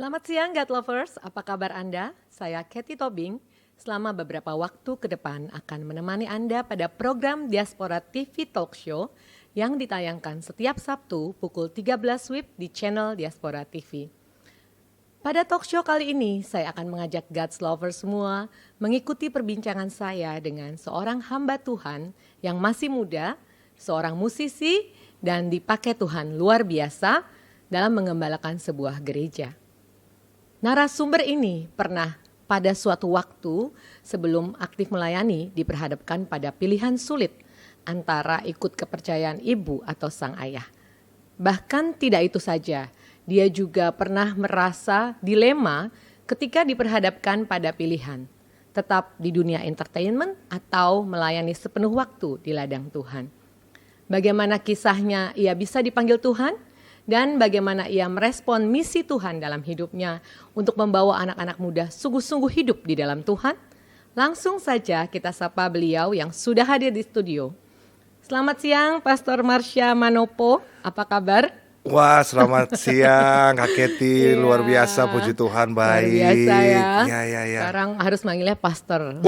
Selamat siang God Lovers, apa kabar Anda? Saya Kathy Tobing. Selama beberapa waktu ke depan akan menemani Anda pada program Diaspora TV Talk Show yang ditayangkan setiap Sabtu pukul 13 WIB di channel Diaspora TV. Pada talk show kali ini, saya akan mengajak God's Lovers semua mengikuti perbincangan saya dengan seorang hamba Tuhan yang masih muda, seorang musisi, dan dipakai Tuhan luar biasa dalam mengembalakan sebuah gereja. Narasumber ini pernah pada suatu waktu sebelum aktif melayani diperhadapkan pada pilihan sulit antara ikut kepercayaan ibu atau sang ayah. Bahkan tidak itu saja, dia juga pernah merasa dilema ketika diperhadapkan pada pilihan, tetap di dunia entertainment atau melayani sepenuh waktu di ladang Tuhan. Bagaimana kisahnya ia bisa dipanggil Tuhan? Dan bagaimana ia merespon misi Tuhan dalam hidupnya untuk membawa anak-anak muda sungguh-sungguh hidup di dalam Tuhan? Langsung saja kita sapa beliau yang sudah hadir di studio. Selamat siang Pastor Marsha Manopo, apa kabar? Wah, selamat siang Kak Kathy, luar biasa, puji Tuhan, baik. Luar biasa ya. Ya. Sekarang harus manggilnya Pastor.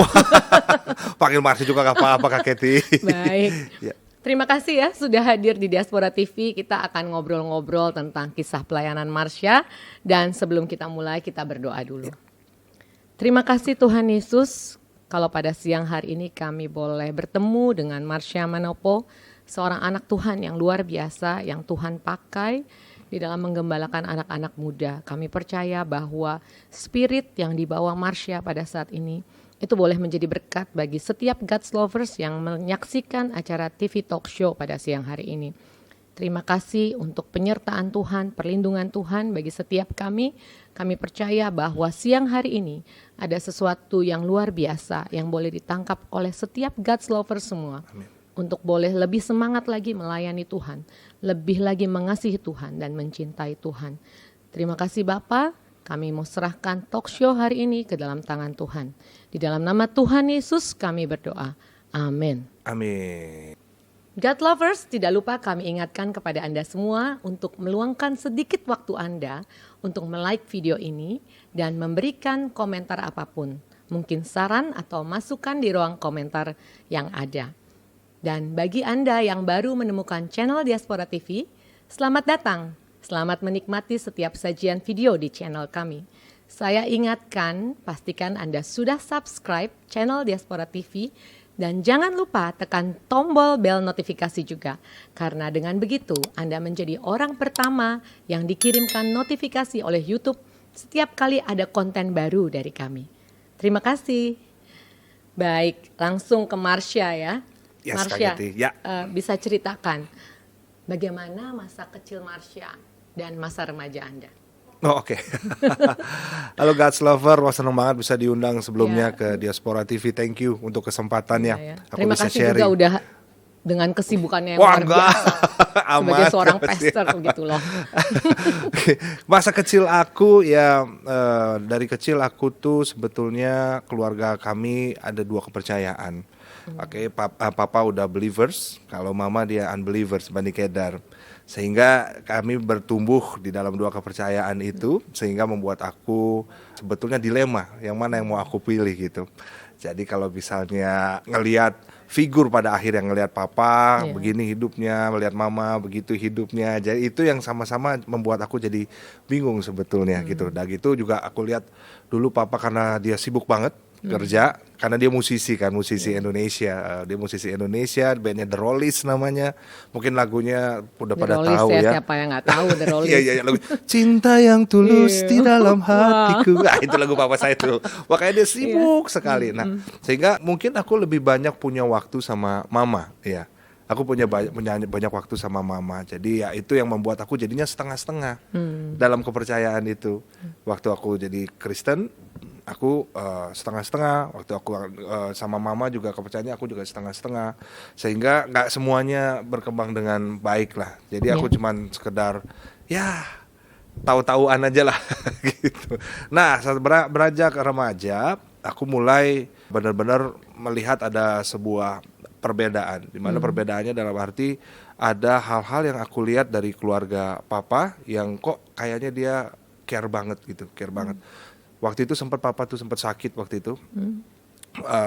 Panggil Marsha juga gak apa-apa Kak Kathy. Baik. Ya. Terima kasih ya sudah hadir di Diaspora TV. Kita akan ngobrol-ngobrol tentang kisah pelayanan Marsha. Dan sebelum kita mulai, kita berdoa dulu. Terima kasih Tuhan Yesus, kalau pada siang hari ini kami boleh bertemu dengan Marsha Manopo, seorang anak Tuhan yang luar biasa, yang Tuhan pakai di dalam menggembalakan anak-anak muda. Kami percaya bahwa spirit yang dibawa Marsha pada saat ini, itu boleh menjadi berkat bagi setiap God's Lovers yang menyaksikan acara TV Talk Show pada siang hari ini. Terima kasih untuk penyertaan Tuhan, perlindungan Tuhan bagi setiap kami. Kami percaya bahwa siang hari ini ada sesuatu yang luar biasa yang boleh ditangkap oleh setiap God's Lovers semua. Amin. Untuk boleh lebih semangat lagi melayani Tuhan, lebih lagi mengasihi Tuhan dan mencintai Tuhan. Terima kasih Bapa. Kami mau serahkan talk show hari ini ke dalam tangan Tuhan. Di dalam nama Tuhan Yesus kami berdoa. Amin. Amin. God Lovers, tidak lupa kami ingatkan kepada Anda semua untuk meluangkan sedikit waktu Anda untuk like video ini dan memberikan komentar apapun. Mungkin saran atau masukan di ruang komentar yang ada. Dan bagi Anda yang baru menemukan channel Diaspora TV, selamat datang. Selamat menikmati setiap sajian video di channel kami. Saya ingatkan, pastikan Anda sudah subscribe channel Diaspora TV dan jangan lupa tekan tombol bel notifikasi juga. Karena dengan begitu Anda menjadi orang pertama yang dikirimkan notifikasi oleh YouTube setiap kali ada konten baru dari kami. Terima kasih. Baik, langsung ke Marsha ya. Yes, Marsha, ya. bisa ceritakan bagaimana masa kecil Marsha dan masa remaja Anda. Oh, oke. Halo God's Lover, wah senang banget bisa diundang sebelumnya ke Diaspora TV. Thank you untuk kesempatannya. Ya. Aku Terima bisa kasih sharing. juga udah dengan kesibukannya yang Wah, luar enggak. biasa. Sebagai Aman, seorang pasti. pastor begitu loh. Masa kecil aku ya dari kecil aku tuh sebetulnya keluarga kami ada dua kepercayaan. Oke, papa udah believers, kalau mama dia unbelievers, Bani Kedar. Sehingga kami bertumbuh di dalam dua kepercayaan itu, sehingga membuat aku sebetulnya dilema, yang mana yang mau aku pilih gitu. Jadi kalau misalnya ngelihat figur pada akhirnya ngelihat papa begini hidupnya, melihat mama begitu hidupnya. Jadi itu yang sama-sama membuat aku jadi bingung sebetulnya gitu. Dan gitu juga aku lihat dulu papa karena dia sibuk banget kerja, karena dia musisi kan, musisi Indonesia. Dia musisi Indonesia, bandnya The Rollies namanya. Mungkin lagunya udah The pada Rollies tahu ya. Siapa yang nggak tahu The Rollies? Iya, lagu Cinta yang tulus di dalam hatiku. Nah, itu lagu papa saya tuh. Makanya dia sibuk sekali. Nah, sehingga mungkin aku lebih banyak punya waktu sama mama, ya. Aku punya banyak waktu sama mama. Jadi ya itu yang membuat aku jadinya setengah-setengah dalam kepercayaan itu. Waktu aku jadi Kristen, aku setengah-setengah. Waktu aku sama mama juga kepercayaannya aku juga setengah-setengah. Sehingga nggak semuanya berkembang dengan baik lah. Jadi aku cuman sekedar ya tahu-tahuan aja lah gitu. Nah, saat beranjak remaja, aku mulai benar-benar melihat ada sebuah perbedaan, di mana perbedaannya dalam arti ada hal-hal yang aku lihat dari keluarga papa yang kok kayaknya dia care banget gitu, care banget. Waktu itu sempat papa tuh sempat sakit waktu itu.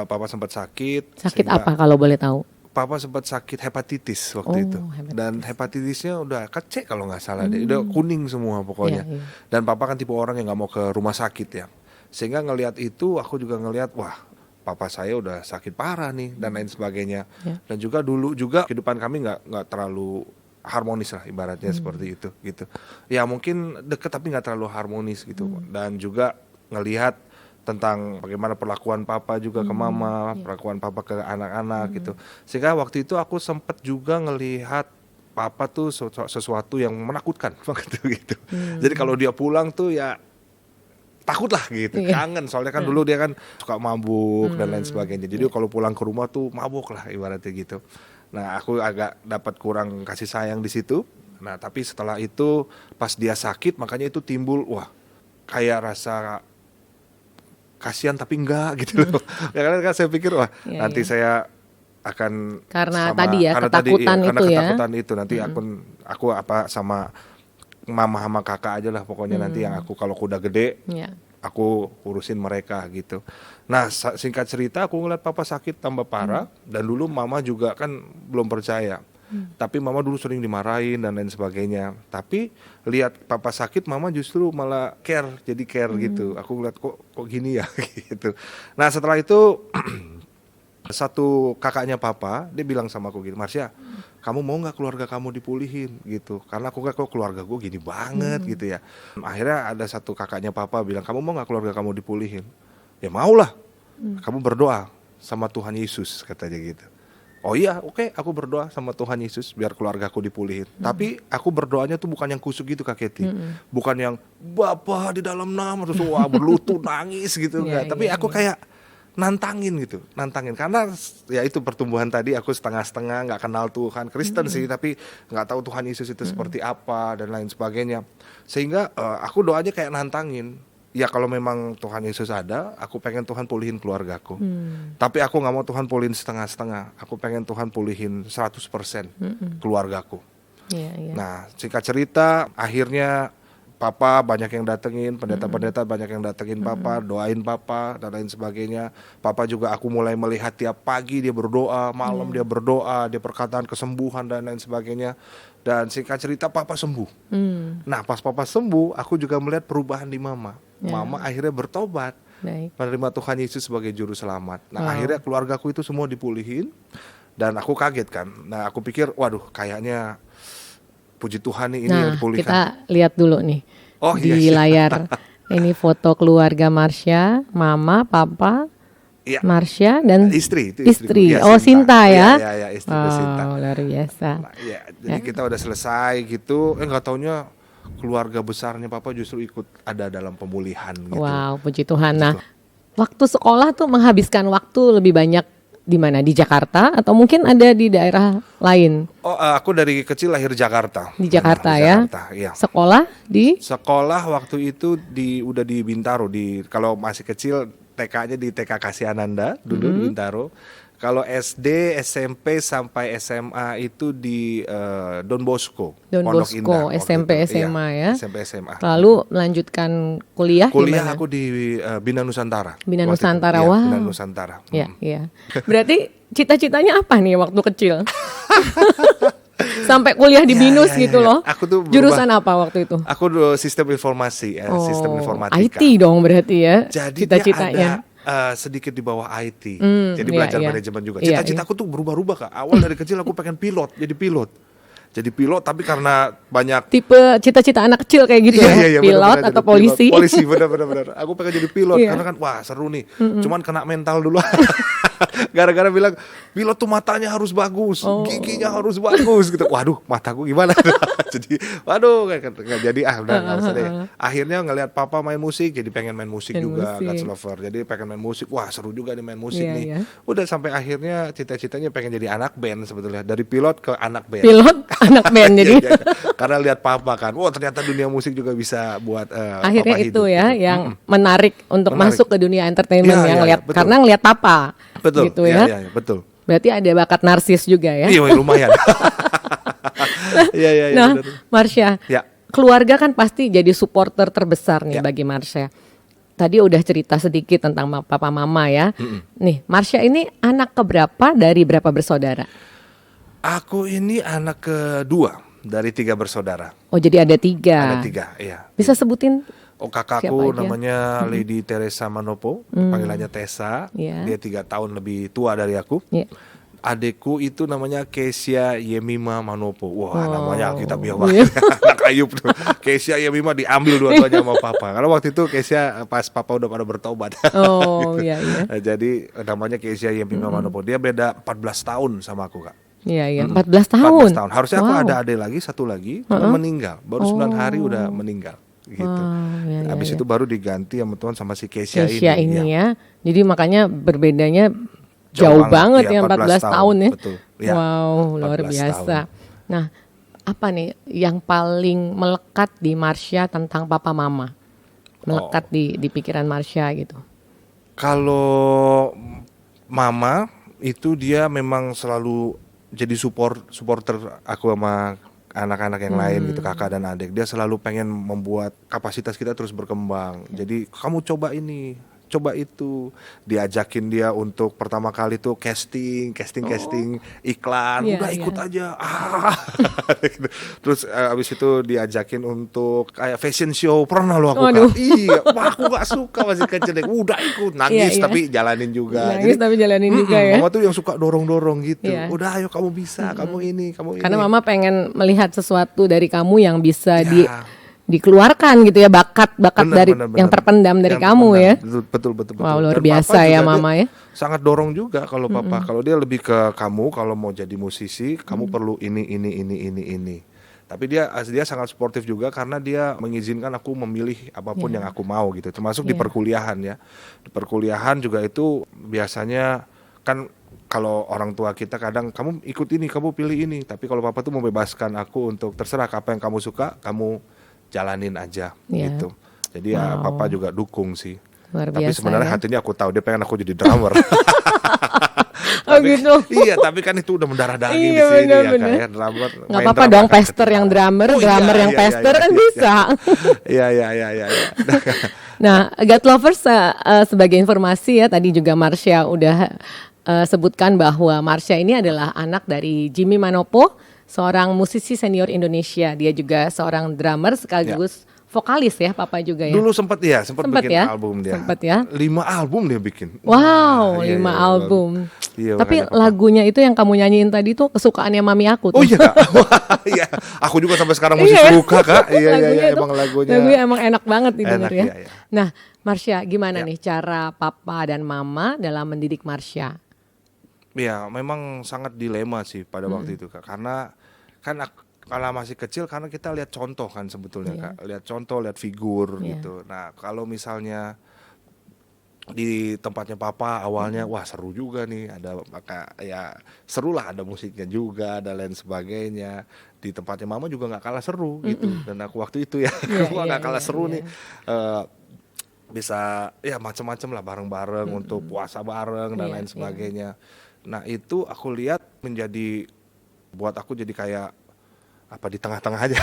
Papa sempat sakit. Sakit apa kalau boleh tahu? Papa sempat sakit hepatitis waktu itu. Hepatitis. Dan hepatitisnya udah kecek kalau nggak salah deh, udah kuning semua pokoknya. Iya. Dan papa kan tipe orang yang nggak mau ke rumah sakit ya. Sehingga ngelihat itu aku juga ngelihat wah papa saya udah sakit parah nih dan lain sebagainya. Dan juga dulu juga kehidupan kami nggak terlalu harmonis lah ibaratnya seperti itu gitu. Ya mungkin deket tapi nggak terlalu harmonis gitu. Dan juga ngelihat tentang bagaimana perlakuan papa juga ke mama, perlakuan papa ke anak-anak gitu. Sehingga waktu itu aku sempat juga ngelihat papa tuh sesuatu yang menakutkan waktu gitu. Jadi kalau dia pulang tuh ya takut lah gitu, kangen soalnya kan dulu dia kan suka mabuk dan lain sebagainya. Jadi kalau pulang ke rumah tuh mabuk lah ibaratnya gitu. Nah aku agak dapat kurang kasih sayang di situ. Nah tapi setelah itu pas dia sakit makanya itu timbul wah kayak rasa kasihan tapi enggak gitu loh. Ya kan saya pikir wah nanti saya akan karena sama, tadi ya karena ketakutan tadi, itu karena ya. ketakutan itu nanti aku apa sama mama sama kakak aja lah pokoknya nanti yang aku kalau udah gede aku urusin mereka gitu. Nah singkat cerita aku ngeliat papa sakit tambah parah dan dulu mama juga kan belum percaya. Tapi mama dulu sering dimarahin dan lain sebagainya. Tapi lihat papa sakit mama justru malah care, jadi care gitu. Aku ngeliat kok gini ya gitu. Nah setelah itu satu kakaknya papa dia bilang sama aku gitu, Marsha kamu mau nggak keluarga kamu dipulihin gitu, karena aku kok keluarga gue gini banget gitu ya. Akhirnya ada satu kakaknya papa bilang kamu mau nggak keluarga kamu dipulihin, ya mau lah, kamu berdoa sama Tuhan Yesus katanya gitu. Oh iya oke, aku berdoa sama Tuhan Yesus biar keluarga aku dipulihin. Tapi aku berdoanya tuh bukan yang kusuk gitu Kak Keti, bukan yang Bapa di dalam nama terus wah berlutut nangis gitu enggak. Tapi aku kayak nantangin gitu, nantangin karena ya itu pertumbuhan tadi aku setengah-setengah nggak kenal Tuhan, Kristen sih tapi nggak tahu Tuhan Yesus itu seperti apa dan lain sebagainya, sehingga aku doanya kayak nantangin ya kalau memang Tuhan Yesus ada aku pengen Tuhan pulihin keluargaku, tapi aku nggak mau Tuhan pulihin setengah-setengah, aku pengen Tuhan pulihin 100% keluargaku. Nah singkat cerita akhirnya papa banyak yang datengin, pendeta-pendeta banyak yang datengin papa, doain papa dan lain sebagainya. Papa juga aku mulai melihat tiap pagi dia berdoa, malam dia berdoa, dia perkataan kesembuhan dan lain sebagainya. Dan singkat cerita papa sembuh. Nah pas papa sembuh, aku juga melihat perubahan di mama. Mama akhirnya bertobat, menerima Tuhan Yesus sebagai juru selamat. Nah akhirnya keluargaku itu semua dipulihin dan aku kaget kan. Nah aku pikir waduh kayaknya puji Tuhan nih ini yang dipulihkan. Kita lihat dulu nih di layar. Ini foto keluarga Marsha, mama, papa, Marsha dan istri. Ya, oh Sinta ya. Iya, istri Sinta. Luar biasa. Nah, jadi kita udah selesai gitu. Nggak taunya keluarga besarnya papa justru ikut ada dalam pemulihan gitu. Wow, puji Tuhan. Nah, waktu sekolah tuh menghabiskan waktu lebih banyak di mana? Di Jakarta atau mungkin ada di daerah lain? Oh, aku dari kecil lahir Jakarta. Di Jakarta ya. Iya. Sekolah di? Sekolah waktu itu udah di Bintaro, kalau masih kecil TK-nya di TK Kasih-Ananda dulu di Bintaro. Kalau SD, SMP sampai SMA itu di Don Bosco. Don Pondok Bosco, Indah, SMP SMA ya. SMP SMA. Lalu melanjutkan kuliah Kuliah dimana? aku di Bina Nusantara. Bina Nusantara, wow. Bina Nusantara. Iya. Berarti cita-citanya apa nih waktu kecil? Sampai kuliah di BINUS gitu loh. Aku tuh jurusan apa waktu itu? Aku sistem informasi, sistem informatika. IT dong berarti ya. Jadi cita-citanya. Sedikit di bawah IT. Jadi belajar manajemen juga. Cita-citaku tuh berubah-ubah Kak. Awal dari kecil aku pengen jadi pilot. Jadi pilot tapi karena banyak tipe cita-cita anak kecil kayak gitu ya. Pilot atau polisi. Polisi benar. Aku pengen jadi pilot karena kan wah seru nih. Cuman kena mental dulu. Gara-gara bilang pilot tuh matanya harus bagus, giginya harus bagus gitu. Waduh, mataku gimana? Jadi waduh nggak jadi udah nggak usah deh. Akhirnya ngelihat papa main musik jadi pengen main musik juga, God's Lover. Jadi pengen main musik. Wah, seru juga nih main musik nih. Udah sampai akhirnya cita-citanya pengen jadi anak band sebetulnya. Dari pilot ke anak band. Pilot anak band jadi. Karena lihat papa kan, wah ternyata dunia musik juga bisa buat akhirnya papa itu hidup, ya gitu. yang menarik untuk masuk ke dunia entertainment karena ngelihat papa. Betul. Gitu ya. Iya, betul. Berarti ada bakat narsis juga ya. Iya, lumayan. Iya, nah, benar. Marsha. Ya. keluarga kan pasti jadi supporter terbesar nih Ya. bagi Marsha. Tadi udah cerita sedikit tentang papa mama ya. Nih, Marsha ini anak keberapa dari berapa bersaudara? Aku ini anak kedua dari 3 bersaudara. Oh, jadi ada 3. Ada 3, iya. Bisa sebutin? Oh, Siapa kakakku aja? namanya Lady Teresa Manopo, panggilannya Tessa. Iya. Dia 3 tahun lebih tua dari aku. Iya. Adekku itu namanya Kesia Yemima Manopo. Wah, namanya Alkitabiah Iya. banget. Anak Ayub tuh. Kesia Yemima diambil dua-duanya sama papa. Karena waktu itu Kesia pas papa udah pada bertobat. Oh, iya iya. Nah, jadi namanya Kesia Yemima Manopo. Dia beda 14 tahun sama aku, Kak. Iya iya, 14 tahun. 14 tahun. Harusnya aku Wow. ada adik lagi, satu lagi, cuma meninggal. Baru 9 hari udah meninggal gitu. Wow, iya, iya, Habis iya. itu baru diganti sama Tuhan sama si Kesia Kesia ini. ini ya. ya. Jadi makanya berbedanya Jauh jauh banget, banget ya, ya 14 tahun ya. betul. Ya, Wow, luar 14 biasa. tahun. Nah, apa nih yang paling melekat di Marsha tentang papa mama? Melekat di pikiran Marsha gitu. Kalau mama itu dia memang selalu jadi supporter aku sama anak-anak yang lain gitu, kakak dan adik. Dia selalu pengen membuat kapasitas kita terus berkembang. Jadi kamu coba ini, coba itu. Diajakin dia untuk pertama kali tuh casting iklan. Iya, Udah iya. ikut aja. Terus abis itu diajakin untuk kayak fashion show. Pernah lo aku, Waduh. Kak. Iya, wah, aku gak suka masih kecil. Udah ikut, nangis Iya, iya. tapi jalanin juga. Nangis tapi jalanin juga ya. Mama tuh yang suka dorong-dorong gitu. Iya. Udah ayo kamu bisa, kamu ini, kamu ini. Karena mama pengen melihat sesuatu dari kamu yang bisa Ya. dikeluarkan gitu ya, bakat Bener, dari bener, yang bener. terpendam dari Yang kamu ya. terpendam. Betul. Wow, luar Dan biasa papa ya juga mama dia ya. sangat dorong juga kalau papa. Kalau dia lebih ke kamu, kalau mau jadi musisi, kamu perlu ini. Tapi dia sangat sportif juga karena dia mengizinkan aku memilih apapun yang aku mau gitu. Termasuk di Iya. perkuliahan ya. Di perkuliahan juga itu biasanya kan kalau orang tua kita kadang kamu ikut ini, kamu pilih ini. Tapi kalau papa tuh membebaskan aku untuk terserah apa yang kamu suka, kamu jalanin aja Iya. gitu. Jadi ya Wow. papa juga dukung sih. Luar Tapi biasa sebenarnya ya. hatinya aku tahu dia pengen aku jadi drummer. Oh gitu. Iya, tapi kan itu udah mendarah daging Iya, di sini ya benar-benar. kayak drummer. Nggak main apa-apa drum dong, akan pester yang ketinggalan. drummer, Oh, drummer iya, yang iya, pester iya, kan iya, bisa. Iya. Nah, God Lovers sebagai informasi ya, tadi juga Marsha udah sebutkan bahwa Marsha ini adalah anak dari Jimmy Manopo, seorang musisi senior Indonesia. Dia juga seorang drummer sekaligus vokalis ya, papa juga ya. Dulu sempat Sempet bikin ya? album dia. Sempet ya? 5 album dia bikin. Wow, Iya, 5 iya, album. Iya, Tapi makanya papa. lagunya itu yang kamu nyanyiin tadi tuh kesukaannya mami aku tuh. Oh iya Kak. Wah, iya. Aku juga sampai sekarang masih Iya. suka Kak. Iya Lagunya tuh- emang lagunya. Lagunya emang enak banget didengar Enak, ya. iya. Nah, Marsha, gimana Ya. nih cara papa dan mama dalam mendidik Marsha? Ya, memang sangat dilema sih pada waktu itu Kak. Karena kan kalau masih kecil karena kita lihat contoh kan sebetulnya Iya. Kak. Lihat contoh, lihat figur Iya. gitu. Nah, kalau misalnya di tempatnya papa awalnya wah seru juga nih, ada maka ya seru lah, ada musiknya juga, ada lain sebagainya. Di tempatnya mama juga nggak kalah seru gitu. Dan aku waktu itu ya Iya, gua nggak iya, kalah iya, seru iya. nih. Bisa ya macam-macam lah, bareng-bareng untuk puasa bareng dan Iya, lain iya. sebagainya. Nah, itu aku lihat menjadi buat aku jadi kayak apa di tengah-tengah aja.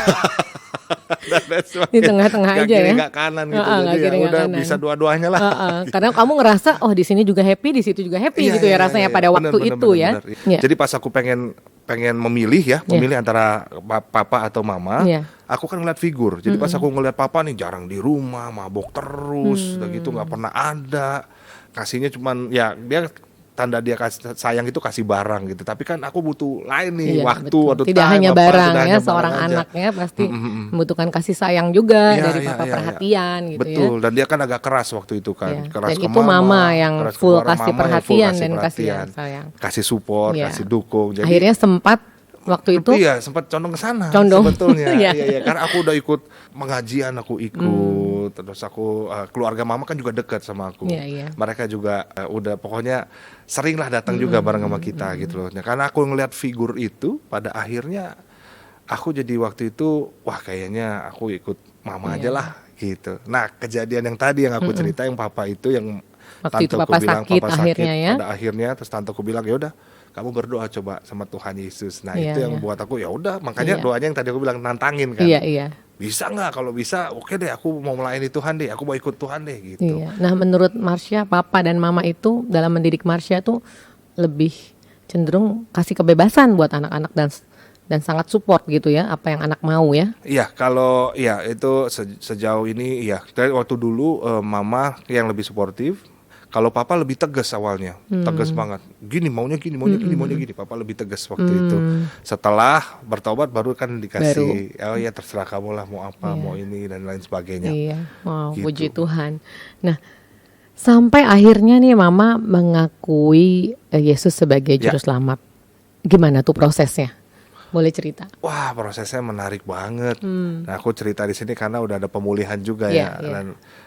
Dan lain sebagainya. Di tengah-tengah Nggak aja kiri, ya. nggak kanan gitu. Nggak Jadi kiri, ya nggak udah kanan. bisa dua-duanya lah. Karena kamu ngerasa oh di sini juga happy, di situ juga happy Iya, gitu ya iya, rasanya iya, pada iya. waktu Bener, itu bener, ya. bener. Iya. Jadi pas aku pengen memilih antara papa atau mama, Iya. aku kan ngeliat figur. Jadi pas aku ngeliat papa nih jarang di rumah, mabok terus, udah gitu nggak pernah ada. Kasihnya cuman ya dia tanda dia kasih sayang itu kasih barang gitu. Tapi kan aku butuh lain nih, Iya, waktu betul. atau Tidak time, hanya apa, barang tidak ya, hanya seorang barang aja. anaknya pasti membutuhkan kasih sayang juga Iya, dari iya, papa, iya, perhatian iya. gitu Betul, ya. dan dia kan agak keras waktu itu kan. Iya. Keras Dan ke itu mama yang keras ke full keluarga, kasih mama yang full perhatian dan kasih perhatian. sayang. Kasih support, Iya. kasih dukung. Jadi Akhirnya sempat waktu itu iya sempat condong ke sana Condong. sebetulnya. Iya. Iya, karena aku udah ikut pengajian, aku ikut, terus aku keluarga mama kan juga dekat sama aku. Iya, iya. Mereka juga udah pokoknya sering lah datang juga bareng sama kita gitu loh. Nah, karena aku ngelihat figur itu, pada akhirnya aku jadi waktu itu wah kayaknya aku ikut mama Iya. aja lah gitu. Nah, kejadian yang tadi yang aku cerita yang papa itu yang Waktu itu tanteku papa bilang sakit papa akhirnya ya. pada akhirnya terus tanteku bilang ya udah kamu berdoa coba sama Tuhan Yesus. Nah, Iya, itu yang iya. buat aku ya udah, makanya Iya. doanya yang tadi aku bilang nantangin kan. Iya, iya. bisa nggak? Kalau bisa, oke deh, aku mau melayani Tuhan deh, aku mau ikut Tuhan deh gitu. Iya. Nah, menurut Marsha, papa dan mama itu dalam mendidik Marsha tuh lebih cenderung kasih kebebasan buat anak-anak dan sangat support gitu ya, apa yang anak mau ya. Iya, kalau ya itu sejauh ini ya. Dari waktu dulu mama yang lebih suportif. Kalau papa lebih tegas awalnya, tegas banget. Gini maunya gini, maunya gini, maunya gini. Papa lebih tegas waktu itu. Setelah bertobat baru kan dikasih, oh ya terserah kamu lah mau apa, mau ini dan lain sebagainya. Iya, wow, Gitu. puji Tuhan. Nah, sampai akhirnya nih mama mengakui Yesus sebagai juru selamat. Gimana tuh prosesnya? Boleh cerita? Wah, prosesnya menarik banget. Nah, aku cerita di sini karena udah ada pemulihan juga ya.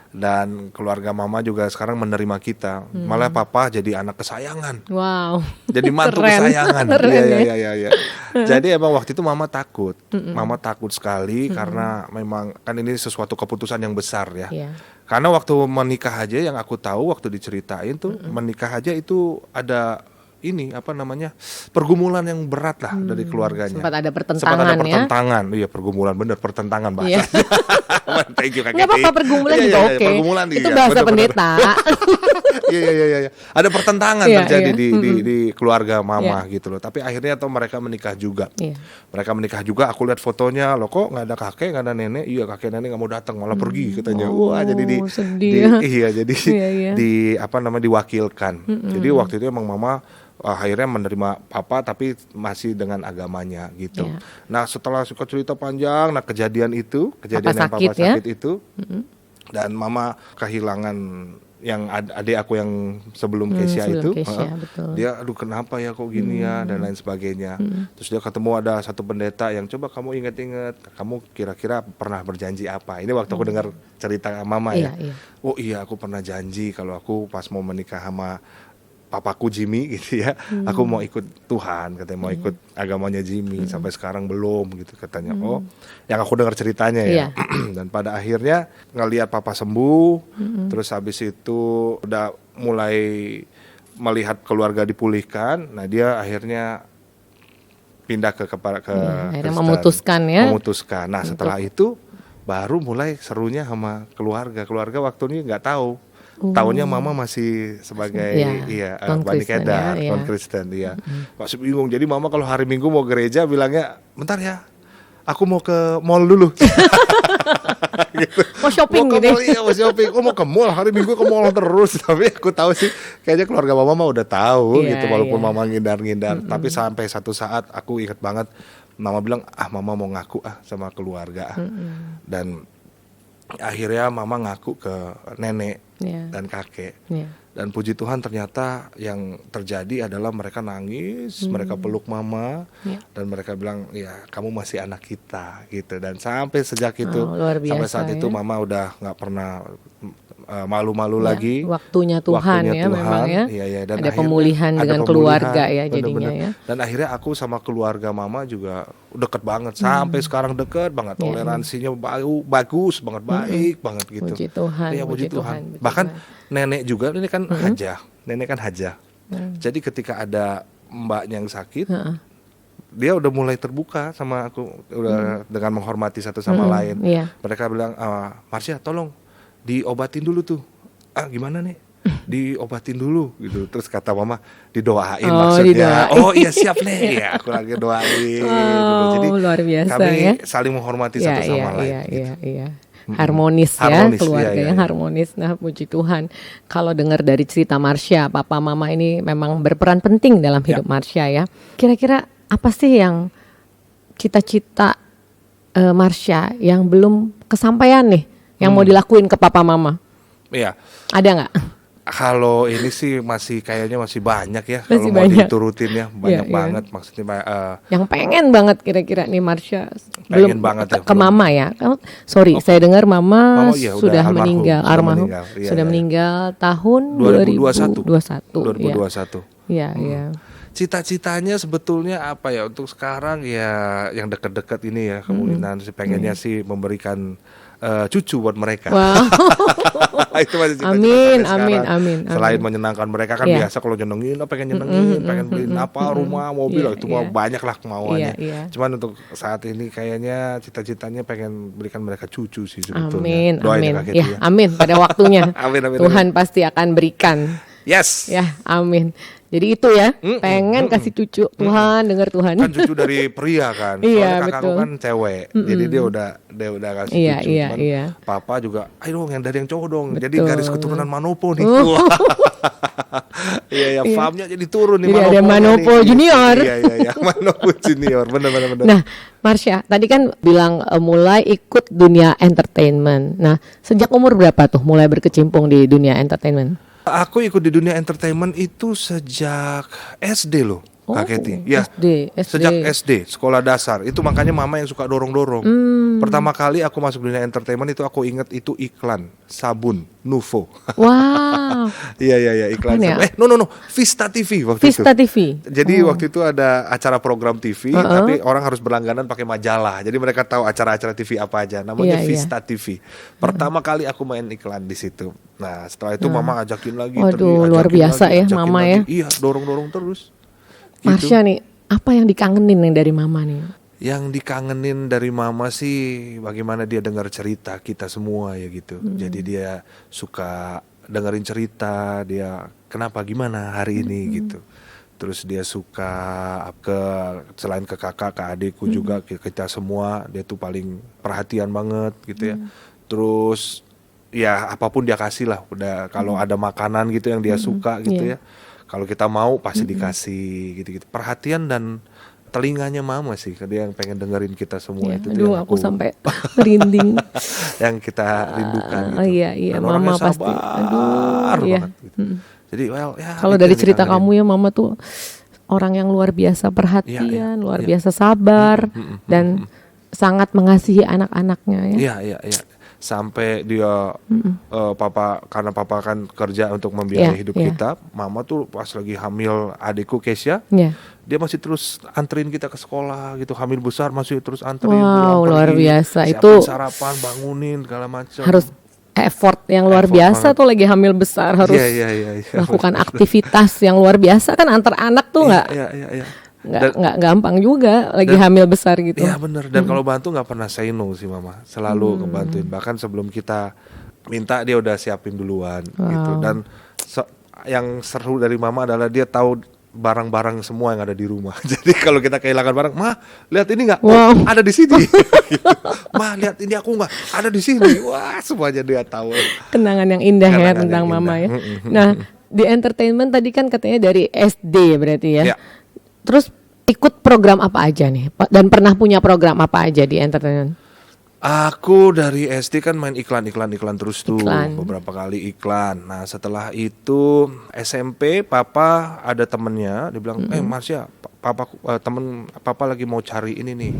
Dan keluarga mama juga sekarang menerima kita. Malah papa jadi anak kesayangan. Wow. Jadi mantu kesayangan. Iya. Jadi emang waktu itu mama takut. Mama takut sekali karena memang kan ini sesuatu keputusan yang besar ya. Karena waktu menikah aja yang aku tahu waktu diceritain tuh menikah aja itu ada ini apa namanya pergumulan yang berat lah dari keluarganya. Sempat ada pertentangan ya. Iya, pergumulan bener, pertentangan bahasa. Thank you Kak Keti. Nggak apa-apa, pergumulan juga oke. Pergumulan itu bahasa pendeta. Iya. Ada pertentangan terjadi di keluarga mama gitu loh. Tapi akhirnya mereka menikah juga. Mereka menikah juga. Aku lihat fotonya, loh kok nggak ada kakek, nggak ada nenek. Iya, kakek nenek nggak mau datang, malah pergi katanya. Wah, jadi di apa namanya diwakilkan. Jadi waktu itu emang mama akhirnya menerima papa tapi masih dengan agamanya gitu. Nah, setelah suka cerita panjang, kejadian yang papa sakit itu, dan mama kehilangan yang adik aku yang sebelum Kesia itu, dia aduh kenapa ya kok gini ya dan lain sebagainya. Terus dia ketemu ada satu pendeta yang coba kamu ingat-ingat, kamu kira-kira pernah berjanji apa? Ini waktu aku dengar cerita mama ya. Oh iya, aku pernah janji kalau aku pas mau menikah sama papaku Jimmy gitu ya, aku mau ikut Tuhan, katanya mau ikut agamanya Jimmy, sampai sekarang belum gitu katanya. Oh, yang aku dengar ceritanya ya. Dan pada akhirnya ngelihat papa sembuh, terus habis itu udah mulai melihat keluarga dipulihkan, nah dia akhirnya pindah ke akhirnya memutuskan. Nah setelah itu baru mulai serunya sama keluarga waktu ini nggak tahu. Tahunnya mama masih sebagai Bani Kedar, non-Kristen dia. Masih bingung. Jadi mama kalau hari Minggu mau gereja bilangnya, bentar ya, aku mau ke mall dulu. Gitu. Mau shopping gitu. Mau shopping. Mau ke mall, hari Minggu ke mall terus. Tapi aku tahu sih, kayaknya keluarga mama udah tahu gitu, walaupun mama ngindar-ngindar. Tapi sampai satu saat aku ingat banget, mama bilang, mama mau ngaku sama keluarga. Dan akhirnya mama ngaku ke nenek dan kakek. Dan puji Tuhan ternyata yang terjadi adalah mereka nangis, mereka peluk mama, dan mereka bilang ya kamu masih anak kita gitu. Dan sampai sejak itu, sampai saat itu mama udah nggak pernah malu-malu lagi. Waktunya Tuhan memang ya. Dan ada pemulihan dengan keluarga ya jadinya ya. Dan akhirnya aku sama keluarga mama juga deket banget, sampai sekarang deket banget, toleransinya bagus banget, baik banget gitu. Puji Tuhan. Ya, puji Tuhan. Bahkan nenek juga ini kan hajah. Jadi ketika ada mbaknya yang sakit, dia udah mulai terbuka sama aku, udah dengan menghormati satu sama lain. Mereka bilang, Marsha tolong diobatin dulu tuh. Gimana nih? Diobatin dulu gitu. Terus kata mama didoain maksudnya. Didoain. Oh iya siap nih. Ya, aku lagi doain. Gitu. Jadi luar biasa, kami saling menghormati satu sama lain. Iya. Harmonis keluarga yang harmonis. Nah, puji Tuhan. Kalau dengar dari cerita Marsha, papa mama ini memang berperan penting dalam hidup Marsha ya. Kira-kira apa sih yang cita-cita Marsha yang belum kesampaian nih, yang mau dilakuin ke papa mama? Iya. Ada nggak? Kalau ini sih kayaknya masih banyak ya, kalau mau diturutin ya, banyak banget maksudnya. Yang pengen banget kira-kira nih Marsha belum banget ke mama ya. Sorry, saya dengar mama sudah meninggal, almarhum sudah meninggal tahun 2021. Iya. Cita-citanya sebetulnya apa ya untuk sekarang ya, yang dekat-dekat ini ya, kemungkinan pengennya sih memberikan cucu buat mereka. Wow. Itu masih cita-cita Amin, sampai amin, sekarang. amin, Selain amin. menyenangkan mereka kan Iya. biasa kalau nyenengin, pengen nyenengin, pengen beliin apa, rumah, mobil, Iya, itu mah iya. banyak lah kemauannya. Iya. Cuman untuk saat ini kayaknya cita-citanya pengen berikan mereka cucu sih sebetulnya. Amin, Doain amin. ya Kak Keti Ya, amin pada waktunya. Amin, amin, Tuhan pasti akan berikan. Yes. Ya, amin. Jadi itu ya, pengen kasih cucu. Tuhan, dengar Tuhan. Kan cucu dari pria kan. Iya, Soalnya kakakku betul. kan cewek. Jadi dia udah kasih Iya, cucu. iya, Cuman iya. papa juga, ayo dong yang dari yang cowok dong. Jadi Betul. garis keturunan Manopo nih. Iya, farmnya jadi turun nih. Jadi ada Manopo nih. Junior. Iya, Manopo Junior. Bener. Nah, Marsha, tadi kan bilang mulai ikut dunia entertainment. Nah, sejak umur berapa tuh mulai berkecimpung di dunia entertainment? Aku ikut di dunia entertainment itu sejak SD loh, Kak Keti. Ya, SD. sejak SD, sekolah dasar. Itu makanya mama yang suka dorong-dorong. Pertama kali aku masuk dunia entertainment itu aku inget itu iklan sabun Nuvo. Wow. Iya iklan Apaan ya? sabun. No, Vista TV waktu Vista itu. TV. Jadi waktu itu ada acara program TV, tapi orang harus berlangganan pakai majalah. Jadi mereka tahu acara-acara TV apa aja. Namanya Iya, Vista TV. Pertama kali aku main iklan di situ. Nah, setelah itu mama ajakin lagi. Waduh, luar biasa ya, mama ya. Iya, dorong-dorong terus. Gitu. Marsha nih, apa yang dikangenin nih dari mama nih? Yang dikangenin dari mama sih bagaimana dia dengar cerita kita semua ya gitu. Jadi dia suka dengerin cerita, dia kenapa gimana hari ini gitu. Terus dia suka selain ke kakak, ke adikku juga, ke kita semua, dia tuh paling perhatian banget gitu ya. Terus ya apapun dia kasih lah, udah kalau ada makanan gitu yang dia suka gitu ya. Kalau kita mau pasti dikasih gitu-gitu. Perhatian dan telinganya mama sih, dia yang pengen dengerin kita semua itu. Aduh, yang aku sampai merinding. yang kita rindukan gitu. Iya, Dan mama orangnya pasti. sabar Aduh, iya. banget gitu. Jadi ya, Kalau itu dari yang cerita dikangenin. kamu ya, mama tuh orang yang luar biasa perhatian, Iya, luar biasa sabar, dan sangat mengasihi anak-anaknya ya. Iya. Sampai dia karena papa kan kerja untuk membiayai hidup kita, mama tuh pas lagi hamil adikku Kesya, Iya. dia masih terus anterin kita ke sekolah gitu, hamil besar masih terus anterin. Wow, pulang luar pergi, biasa. siapin Itu sarapan, bangunin segala macam. harus effort yang luar Effort biasa banget. tuh, lagi hamil besar harus Iya. melakukan aktivitas yang luar biasa kan, antar anak tuh nggak Iya. nggak gampang juga lagi hamil besar gitu. Iya benar. Dan kalau bantu nggak pernah say no sih mama, selalu ngebantuin. Bahkan sebelum kita minta dia udah siapin duluan gitu. Dan yang seru dari mama adalah dia tahu barang-barang semua yang ada di rumah. Jadi kalau kita kehilangan barang, ma lihat ini nggak? Wow. Oh, ada di sini. Gitu. Ma lihat ini aku nggak? Ada di sini. Wah semuanya dia tahu. Kenangan yang indah ya Kenangan tentang yang mama ya. indah. Nah, di entertainment tadi kan katanya dari SD berarti ya. Ya. Terus ikut program apa aja nih? Dan pernah punya program apa aja di entertainment? Aku dari SD kan main iklan terus tuh, Iklan. beberapa kali iklan. Nah setelah itu SMP, papa ada temennya, dia bilang, Marsha, temen papa lagi mau cari ini nih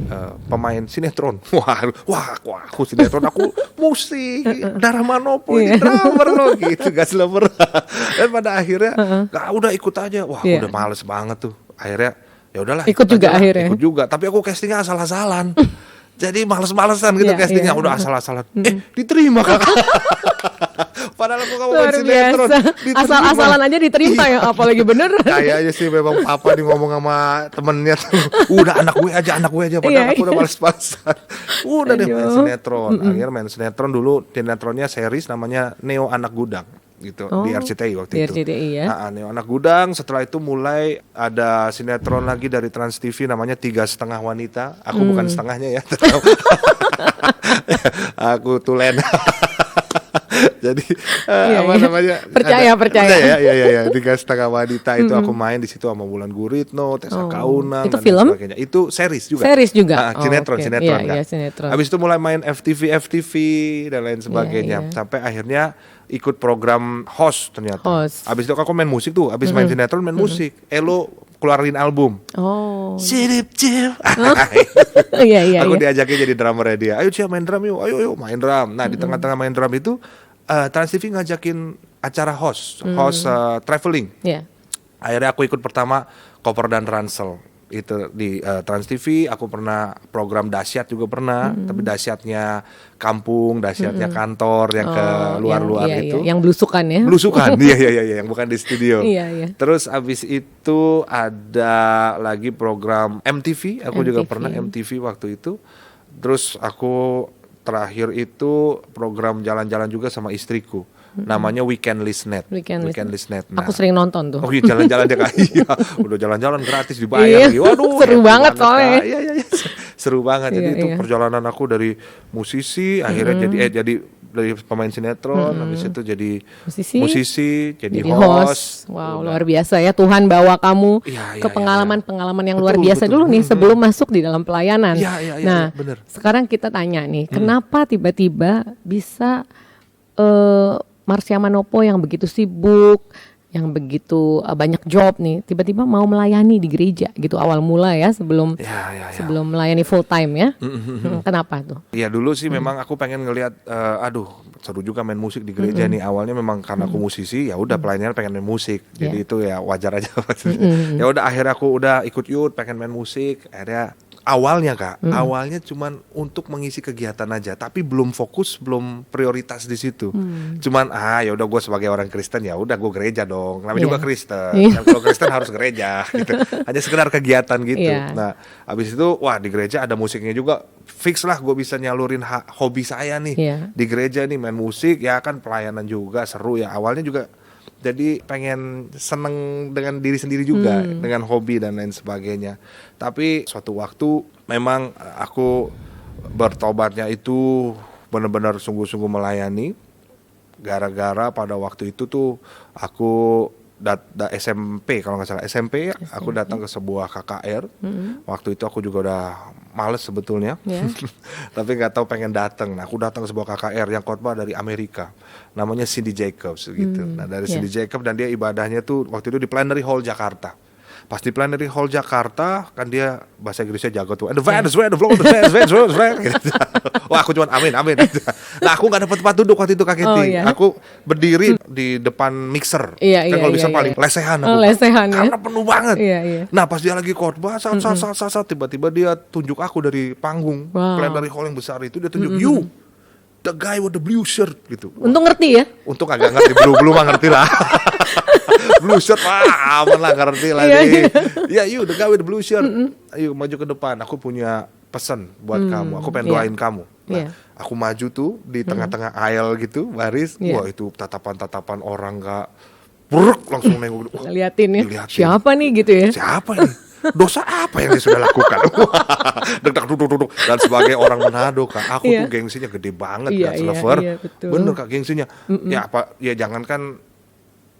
pemain sinetron. Wah, aku sinetron, aku musik, darah Manopo, ini drummer loh, gitu, gas lever. Dan pada akhirnya, udah ikut aja. Wah, aku udah males banget tuh. Akhirnya, ya udahlah. Ikut juga aja lah. akhirnya. Ikut juga, tapi aku castingnya asal-asalan. Jadi males-malesan gitu castingnya, udah asal-asalan. Diterima kakak. Padahal aku gak mau main Luar sinetron. biasa. Diterima. Asal-asalan aja diterima ya, apalagi bener. Kayaknya sih memang papa nih ngomong sama temennya tuh, udah anak gue aja. Padahal aku udah males-malesan. Udah deh main sinetron. Akhirnya main sinetron dulu, sinetronnya series namanya Neo Anak Gudang. Gitu di RCTI waktu di itu. RCTI ya. Neo Anak Gudang. Setelah itu mulai ada sinetron lagi dari Trans TV namanya 3,5 Wanita. Aku bukan setengahnya ya. Aku tulen. Jadi apa namanya? Percaya. Ya 3,5 Wanita itu aku main di situ sama Wulan Guritno, Tessa Kaunang. Itu dan film? sebagainya. Itu series juga. Series juga. Sinetron. Iya, sinetron. Habis itu mulai main FTV dan lain sebagainya. Iya. Sampai akhirnya ikut program host ternyata. Host. Abis itu aku main musik tuh, abis main sinetron main musik. Elo keluarin album. Oh. Sirip Cip. Iya. Aku diajakin jadi drummernya dia. Ayo Cia main drum yuk, ayo main drum. Nah di tengah-tengah main drum itu Trans TV ngajakin acara host traveling. Iya. Akhirnya aku ikut pertama Koper dan Ransel. itu di Trans TV. Aku pernah program dahsyat juga pernah, tapi dahsyatnya kampung, dahsyatnya kantor yang ke luar-luar itu. Yang belusukan ya. Belusukan, iya, yang bukan di studio. Iya. Terus abis itu ada lagi program MTV, aku juga pernah MTV waktu itu. Terus aku terakhir itu program jalan-jalan juga sama istriku. Namanya Weekend Listnet. Weekend Listnet. Nah, aku sering nonton tuh. Oh iya, jalan-jalan dia Kak. Iya, udah jalan-jalan gratis dibayar lagi. Waduh, seru banget soalnya. Iya. Seru banget. Jadi itu perjalanan aku dari musisi akhirnya jadi dari pemain sinetron, habis itu jadi musisi, jadi host. Wow, luar biasa ya, Tuhan bawa kamu ke pengalaman-pengalaman yang luar biasa dulu nih sebelum masuk di dalam pelayanan. Nah, bener. sekarang kita tanya nih, kenapa tiba-tiba bisa Marsha Manopo yang begitu sibuk, yang begitu banyak job nih, tiba-tiba mau melayani di gereja gitu awal mula ya, sebelum melayani full time ya. Kenapa tuh? Ya dulu sih memang aku pengen ngelihat, aduh seru juga main musik di gereja nih. Awalnya memang karena aku musisi, ya udah pelayanan pengen main musik, jadi itu ya wajar aja. Ya udah akhirnya aku udah ikut youth, pengen main musik, akhirnya. Awalnya Kak, awalnya cuman untuk mengisi kegiatan aja, tapi belum fokus, belum prioritas di situ. Cuman ya udah gue sebagai orang Kristen ya udah gue gereja dong. Namanya juga Kristen. Dan kalau Kristen harus gereja gitu. Hanya sekedar kegiatan gitu. Nah, habis itu di gereja ada musiknya juga. Fix lah gue bisa nyalurin hobi saya nih. Di gereja nih main musik, ya kan pelayanan juga seru ya. Awalnya juga jadi pengen seneng dengan diri sendiri juga, dengan hobi dan lain sebagainya. Tapi suatu waktu memang aku bertobatnya itu benar-benar sungguh-sungguh melayani. Gara-gara pada waktu itu tuh aku SMP, kalau nggak salah SMP, aku datang ke sebuah KKR. Waktu itu aku juga udah males sebetulnya, tapi nggak tahu pengen datang. Nah, aku datang ke sebuah KKR yang khotbah dari Amerika, namanya Cindy Jacobs gitu. Nah, dari Cindy Jacobs, dan dia ibadahnya tuh waktu itu di Plenary Hall Jakarta. Pas di Plenary Hall Jakarta kan dia bahasa Inggrisnya jago tuh. And the van is where the flow, the van is where. Wah, aku cuma amin. Nah, aku nggak dapat tempat duduk waktu itu Kak Keti. Aku berdiri di depan mixer. Kan kalau bisa paling lesehan aku. Karena penuh banget. Nah, pas dia lagi khotbah, saat tiba-tiba dia tunjuk aku dari panggung Plenary Hall yang besar itu, dia tunjuk you. The guy with the blue shirt gitu. Untung ngerti ya? Untung agak ngerti, blue mah ngerti lah. Blue shirt aman lah, ngerti lah nih. Ya, you the guy with the blue shirt. Ayo maju ke depan, aku punya pesan buat kamu. Aku pengen doain kamu. Nah, aku maju tuh di tengah-tengah aisle gitu, baris. Wah, itu tatapan-tatapan orang gak buruk, langsung nengok. Liatin ya. Siapa nih gitu ya? Siapa ini? Dosa apa yang dia sudah lakukan? Duduk. Dan sebagai orang Manado Kak, aku tuh gengsinya gede banget, God's lover. Bener Kak, gengsinya. Ya jangankan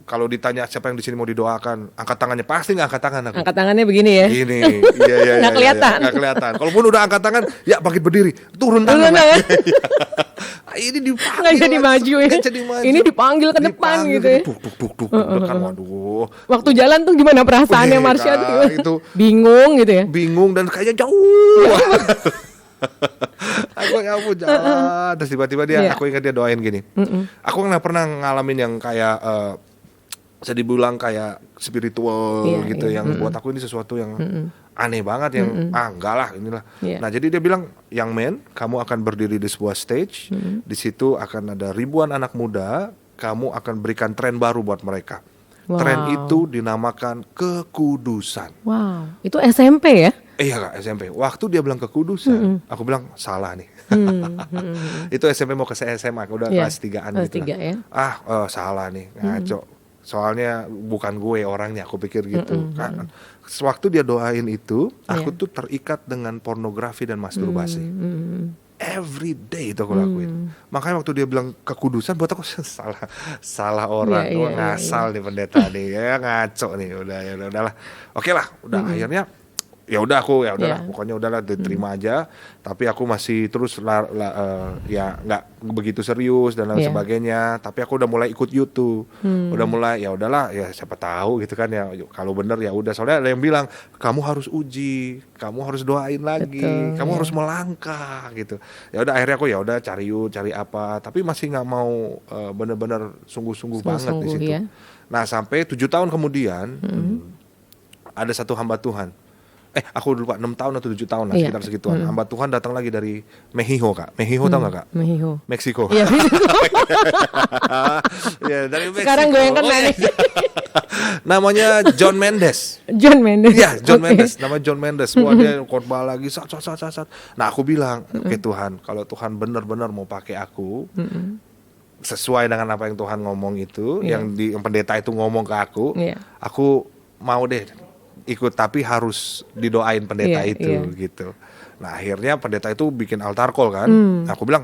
kalau ditanya siapa yang di sini mau didoakan, angkat tangannya, pasti nggak angkat tangan aku. Angkat tangannya begini ya? Gini, iya. Nggak kelihatan. Nggak kelihatan. Kalaupun udah angkat tangan, ya bangkit berdiri, turun tangan. Ini dipanggil. Nggak jadi maju ya? Ini dipanggil ke depan gitu ya? Duk, kan, waduh. Waktu jalan tuh gimana perasaannya Marsha tuh? Itu bingung gitu ya? Bingung dan kayaknya jauh. Aku ya ampun jalan, terus tiba-tiba aku ingat dia doain gini. Aku nggak pernah ngalamin yang kayak bisa dibilang kayak spiritual gitu, yang buat aku ini sesuatu yang aneh banget, yang enggak lah inilah. Nah, jadi dia bilang, young man, kamu akan berdiri di sebuah stage, di situ akan ada ribuan anak muda, kamu akan berikan tren baru buat mereka. Tren itu dinamakan kekudusan. Wow, itu SMP ya? Iya Kak, SMP. Waktu dia bilang kekudusan, aku bilang salah nih. Itu SMP mau ke SMA, udah kelas 3-an gitu. Ya? Salah nih, ngaco. Soalnya bukan gue orangnya, aku pikir gitu. Kan sewaktu dia doain itu, aku tuh terikat dengan pornografi dan masturbasi. Every day itu aku lakuin. Makanya waktu dia bilang kekudusan, buat aku salah orang. Ngasal nih pendeta nih, ya ngaco nih, udahlah. Oke lah, akhirnya ya udah pokoknya udahlah diterima aja, tapi aku masih terus ya nggak begitu serius dan lain sebagainya, tapi aku udah mulai ikut YouTube, udah mulai ya udahlah, ya siapa tahu gitu kan, ya kalau bener ya udah, soalnya ada yang bilang kamu harus uji, kamu harus doain lagi, kamu harus melangkah gitu. Ya udah akhirnya aku ya udah cari apa, tapi masih nggak mau bener-bener sungguh-sungguh banget di situ. Nah, sampai 7 tahun kemudian ada satu hamba Tuhan. Aku lupa 6 tahun atau 7 tahun lah, Iya. sekitar segituan. Hamba Tuhan datang lagi dari Mexico, Kak. Mexico tahu nggak, Kak? Meksiko. Iya. Ya, dari Meksiko. Sekarang gue yang kena nih. Namanya John Mendes. John Mendes. Iya, John Oke. Mendes. Nama John Mendes. Wah, dia khotbah lagi. Sat. Nah, aku bilang, oke Tuhan, kalau Tuhan benar-benar mau pakai aku, sesuai dengan apa yang Tuhan ngomong itu, Iya. yang pendeta itu ngomong ke aku, Iya. aku mau deh ikut, tapi harus didoain pendeta Iya, itu, iya. gitu. Nah, akhirnya pendeta itu bikin altar call kan. Aku bilang,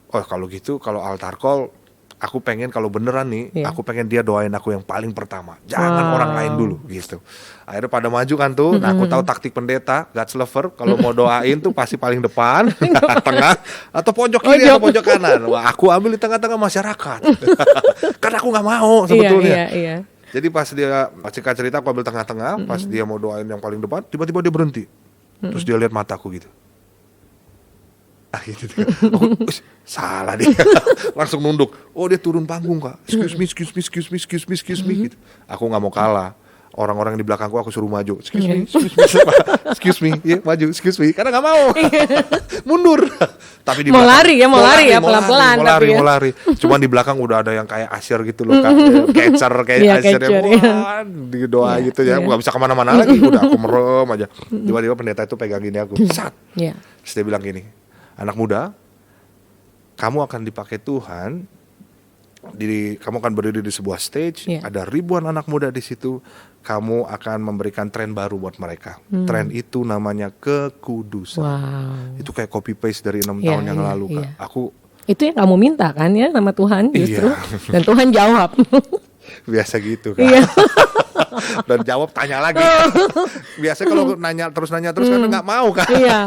oh kalau gitu, kalau altar call, aku pengen kalau beneran nih, Iya. aku pengen dia doain aku yang paling pertama. Jangan Wow. orang lain dulu, gitu. Akhirnya pada maju kan tuh. Nah, aku tahu taktik pendeta, God's lover, kalau mau doain tuh pasti paling depan, tengah, atau pojok kiri atau pojok kanan. Wah, aku ambil di tengah-tengah masyarakat. Karena aku nggak mau sebetulnya. Iya. Jadi pas dia singkat cerita, aku ambil tengah-tengah, pas dia mau doain yang paling depan, tiba-tiba dia berhenti. Terus dia lihat mataku gitu. Gitu kan. Aku, salah dia. Langsung nunduk. Oh, dia turun panggung, Kak. Excuse me gitu. Aku nggak mau kalah. Orang-orang yang di belakangku aku suruh maju. Excuse me, ya, maju, excuse me. Karena nggak mau. Mundur. Tapi di Mau belakang- lari ya, pelan-pelan tapi ya. mau lari. Cuman di belakang udah ada yang kayak Asyir gitu loh, Kak. Catcher kayak Iya, Asyir catcher, yang iya. wah, didoa Iya, gitu ya. iya. Nggak bisa kemana-mana lagi. Udah aku merem aja. Tiba-tiba pendeta itu pegang gini aku. Sat. Iya. Terus dia bilang gini, anak muda, kamu akan dipakai Tuhan. Kamu akan berdiri di sebuah stage, Iya. ada ribuan anak muda di situ. Kamu akan memberikan tren baru buat mereka. Tren itu namanya kekudusan. Wow. Itu kayak copy paste dari 6 Iya, tahun yang iya, lalu, Kak. iya. Aku Itu yang kamu minta kan ya sama Tuhan justru. Iya. Dan Tuhan jawab. biasa gitu, Kak. Iya. Dan jawab tanya lagi. Biasanya kalau nanya terus kan nggak mau, Kak. Iya.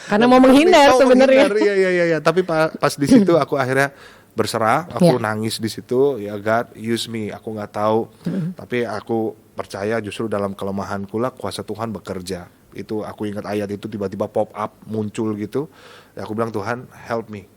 Karena mau menghindar Mau sebenarnya. menghindar, Iya. Tapi pas di situ aku akhirnya berserah, aku Iya. nangis di situ, ya God use me, aku nggak tahu, tapi aku percaya justru dalam kelemahanku lah kuasa Tuhan bekerja. Itu aku ingat ayat itu tiba-tiba pop up muncul gitu, ya aku bilang Tuhan help me,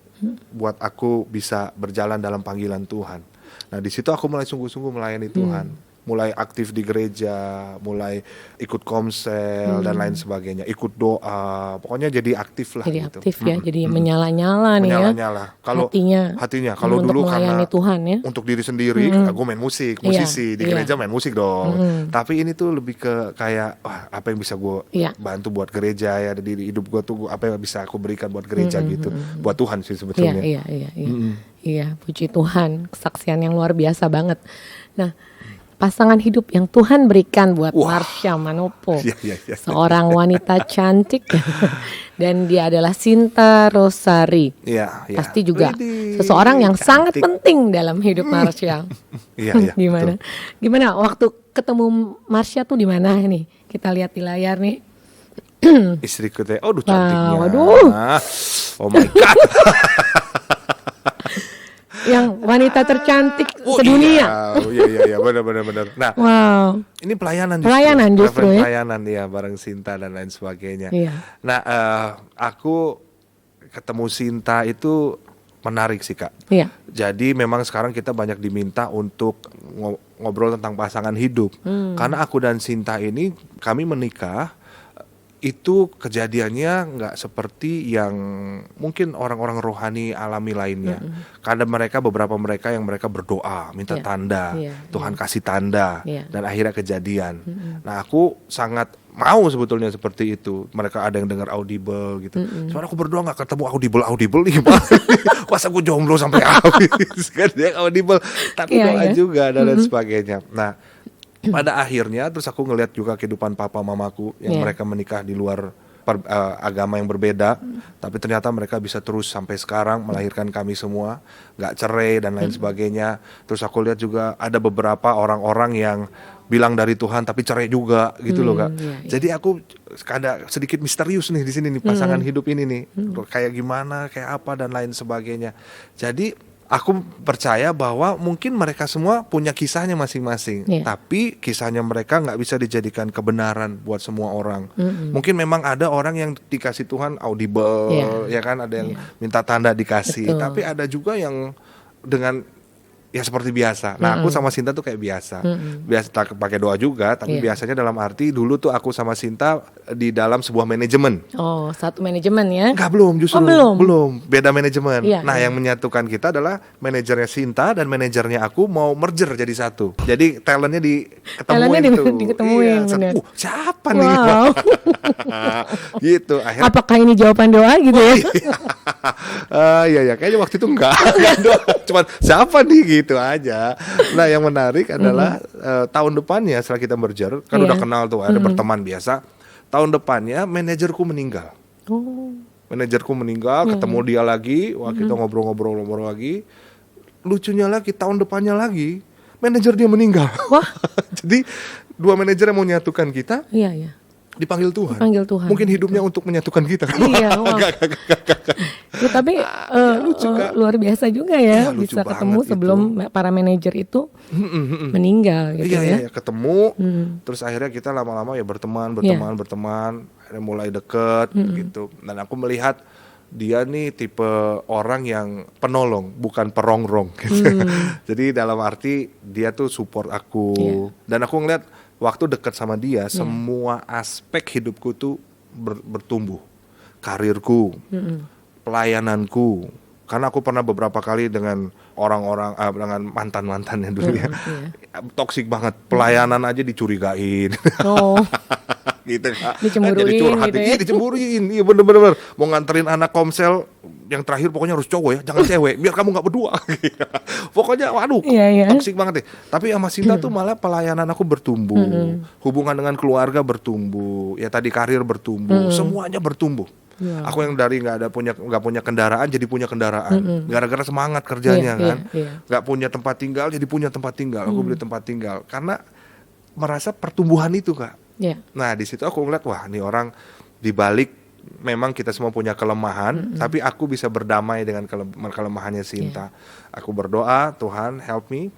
buat aku bisa berjalan dalam panggilan Tuhan. Nah di situ aku mulai sungguh-sungguh melayani Tuhan. Mulai aktif di gereja, mulai ikut komsel dan lain sebagainya, ikut doa, pokoknya jadi aktif lah. Jadi gitu. aktif ya, jadi menyala-nyala nih ya. Menyala-nyala. Kalau Hatinya kalau untuk dulu melayani karena Tuhan ya. untuk diri sendiri, aku main musik, musisi di iya. gereja main musik dong. Tapi ini tuh lebih ke kayak wah, apa yang bisa gue Iya. bantu buat gereja ya, di hidup gue tuh apa yang bisa aku berikan buat gereja gitu, buat Tuhan sih sebetulnya. Iya. Iya, puji Tuhan, kesaksian yang luar biasa banget. Nah, pasangan hidup yang Tuhan berikan buat Wah. Marsha Manopo, Iya. seorang wanita cantik, dan dia adalah Sinta Rosari. Iya. Pasti juga Widih, seseorang yang sangat cantik. penting dalam hidup Marsha. Iya. Gimana? betul. Gimana waktu ketemu Marsha tuh di mana nih? Kita lihat di layar nih. Istriku teh, aduh cantiknya. waduh. Oh my God. Yang wanita tercantik sedunia. Iya, benar. Nah, Wow. ini pelayanan Pelayanan justru ya. Pelayanan ya, bareng Sinta dan lain sebagainya. Iya. Nah, aku ketemu Sinta itu menarik sih, Kak. Iya. Jadi memang sekarang kita banyak diminta untuk ngobrol tentang pasangan hidup. Karena aku dan Sinta ini, kami menikah, itu kejadiannya nggak seperti yang mungkin orang-orang rohani alami lainnya. Karena beberapa mereka yang mereka berdoa, minta Iya. tanda, Iya, Tuhan kasih tanda, Iya. dan akhirnya kejadian. Nah, aku sangat mau sebetulnya seperti itu. Mereka ada yang dengar audible gitu. Soalnya aku berdoa nggak ketemu audible nih, Pak. Masa aku jomblo sampai habis kan dia audible, tapi Iya, doa iya. juga dan lain sebagainya. Nah, pada akhirnya terus aku ngelihat juga kehidupan papa mamaku yang Iya. mereka menikah di luar agama yang berbeda, tapi ternyata mereka bisa terus sampai sekarang melahirkan kami semua, nggak cerai dan lain sebagainya. Terus aku lihat juga ada beberapa orang-orang yang bilang dari Tuhan tapi cerai juga gitu loh, Kak. Iya. Jadi aku ada sedikit misterius nih di sini nih pasangan hidup ini nih, kayak gimana, kayak apa dan lain sebagainya. Jadi aku percaya bahwa mungkin mereka semua punya kisahnya masing-masing, Iya. tapi kisahnya mereka nggak bisa dijadikan kebenaran buat semua orang. Mungkin memang ada orang yang dikasih Tuhan audible, Iya. ya kan, ada yang Iya. minta tanda dikasih, Betul. tapi ada juga yang dengan ya seperti biasa. Nah, aku sama Sinta tuh kayak biasa. Biasa pakai doa juga, tapi biasanya dalam arti dulu tuh aku sama Sinta di dalam sebuah manajemen. Oh, satu manajemen ya? Enggak, belum, justru belum. Beda manajemen. Iya, Nah, iya. yang menyatukan kita adalah manajernya Sinta dan manajernya aku mau merger jadi satu. Jadi talentnya diketemuin tuh. diketemuin, Iya, bener. siapa nih? Wow. Gitu. Akhirnya Apakah ini jawaban doa gitu ya? iya, kayaknya waktu itu enggak cuman siapa nih gitu aja. Nah, yang menarik adalah tahun depannya setelah kita merger, kan Iya. udah kenal tuh, ada berteman biasa. Tahun depannya manajerku meninggal. Oh, Manajerku meninggal, ketemu dia lagi, wah kita ngobrol-ngobrol lagi. Lucunya lagi tahun depannya lagi manajer dia meninggal. wah, Jadi dua manajer yang mau menyatukan kita iya ya. dipanggil Tuhan. Dipanggil Tuhan. Mungkin hidupnya untuk menyatukan kita. Iya, wah. Ya, tapi luar biasa juga ya, Iya, lucu bisa ketemu banget sebelum para manajer itu meninggal gitu Iya, ya. ketemu. Terus akhirnya kita lama-lama ya berteman. Akhirnya mulai deket gitu. Dan aku melihat dia nih tipe orang yang penolong, bukan perongrong gitu. Jadi dalam arti dia tuh support aku. Dan aku ngeliat waktu deket sama dia, semua aspek hidupku tuh bertumbuh. Karirku, pelayananku. Karena aku pernah beberapa kali dengan orang-orang, dengan mantan-mantannya dulu ya. Toksik banget, pelayanan aja dicurigain. Oh, Gitu Kak. Dicemburuin Jadi curhat, gitu ya. iya dicemburuin. Iya bener-bener. Mau nganterin anak komsel, yang terakhir pokoknya harus cowok ya, jangan cewek, biar kamu gak berdua. Pokoknya waduh, Iya. toksik banget deh. Tapi sama Sinta tuh malah pelayanan aku bertumbuh. Hubungan dengan keluarga bertumbuh. Ya tadi karir bertumbuh. Semuanya bertumbuh. Aku yang dari nggak punya kendaraan jadi punya kendaraan, gara-gara semangat kerjanya kan. Nggak punya tempat tinggal jadi punya tempat tinggal. Aku beli tempat tinggal karena merasa pertumbuhan itu Kak. Nah di situ aku ngeliat wah ini orang dibalik memang kita semua punya kelemahan, tapi aku bisa berdamai dengan kelemahannya Sinta. Aku berdoa Tuhan help me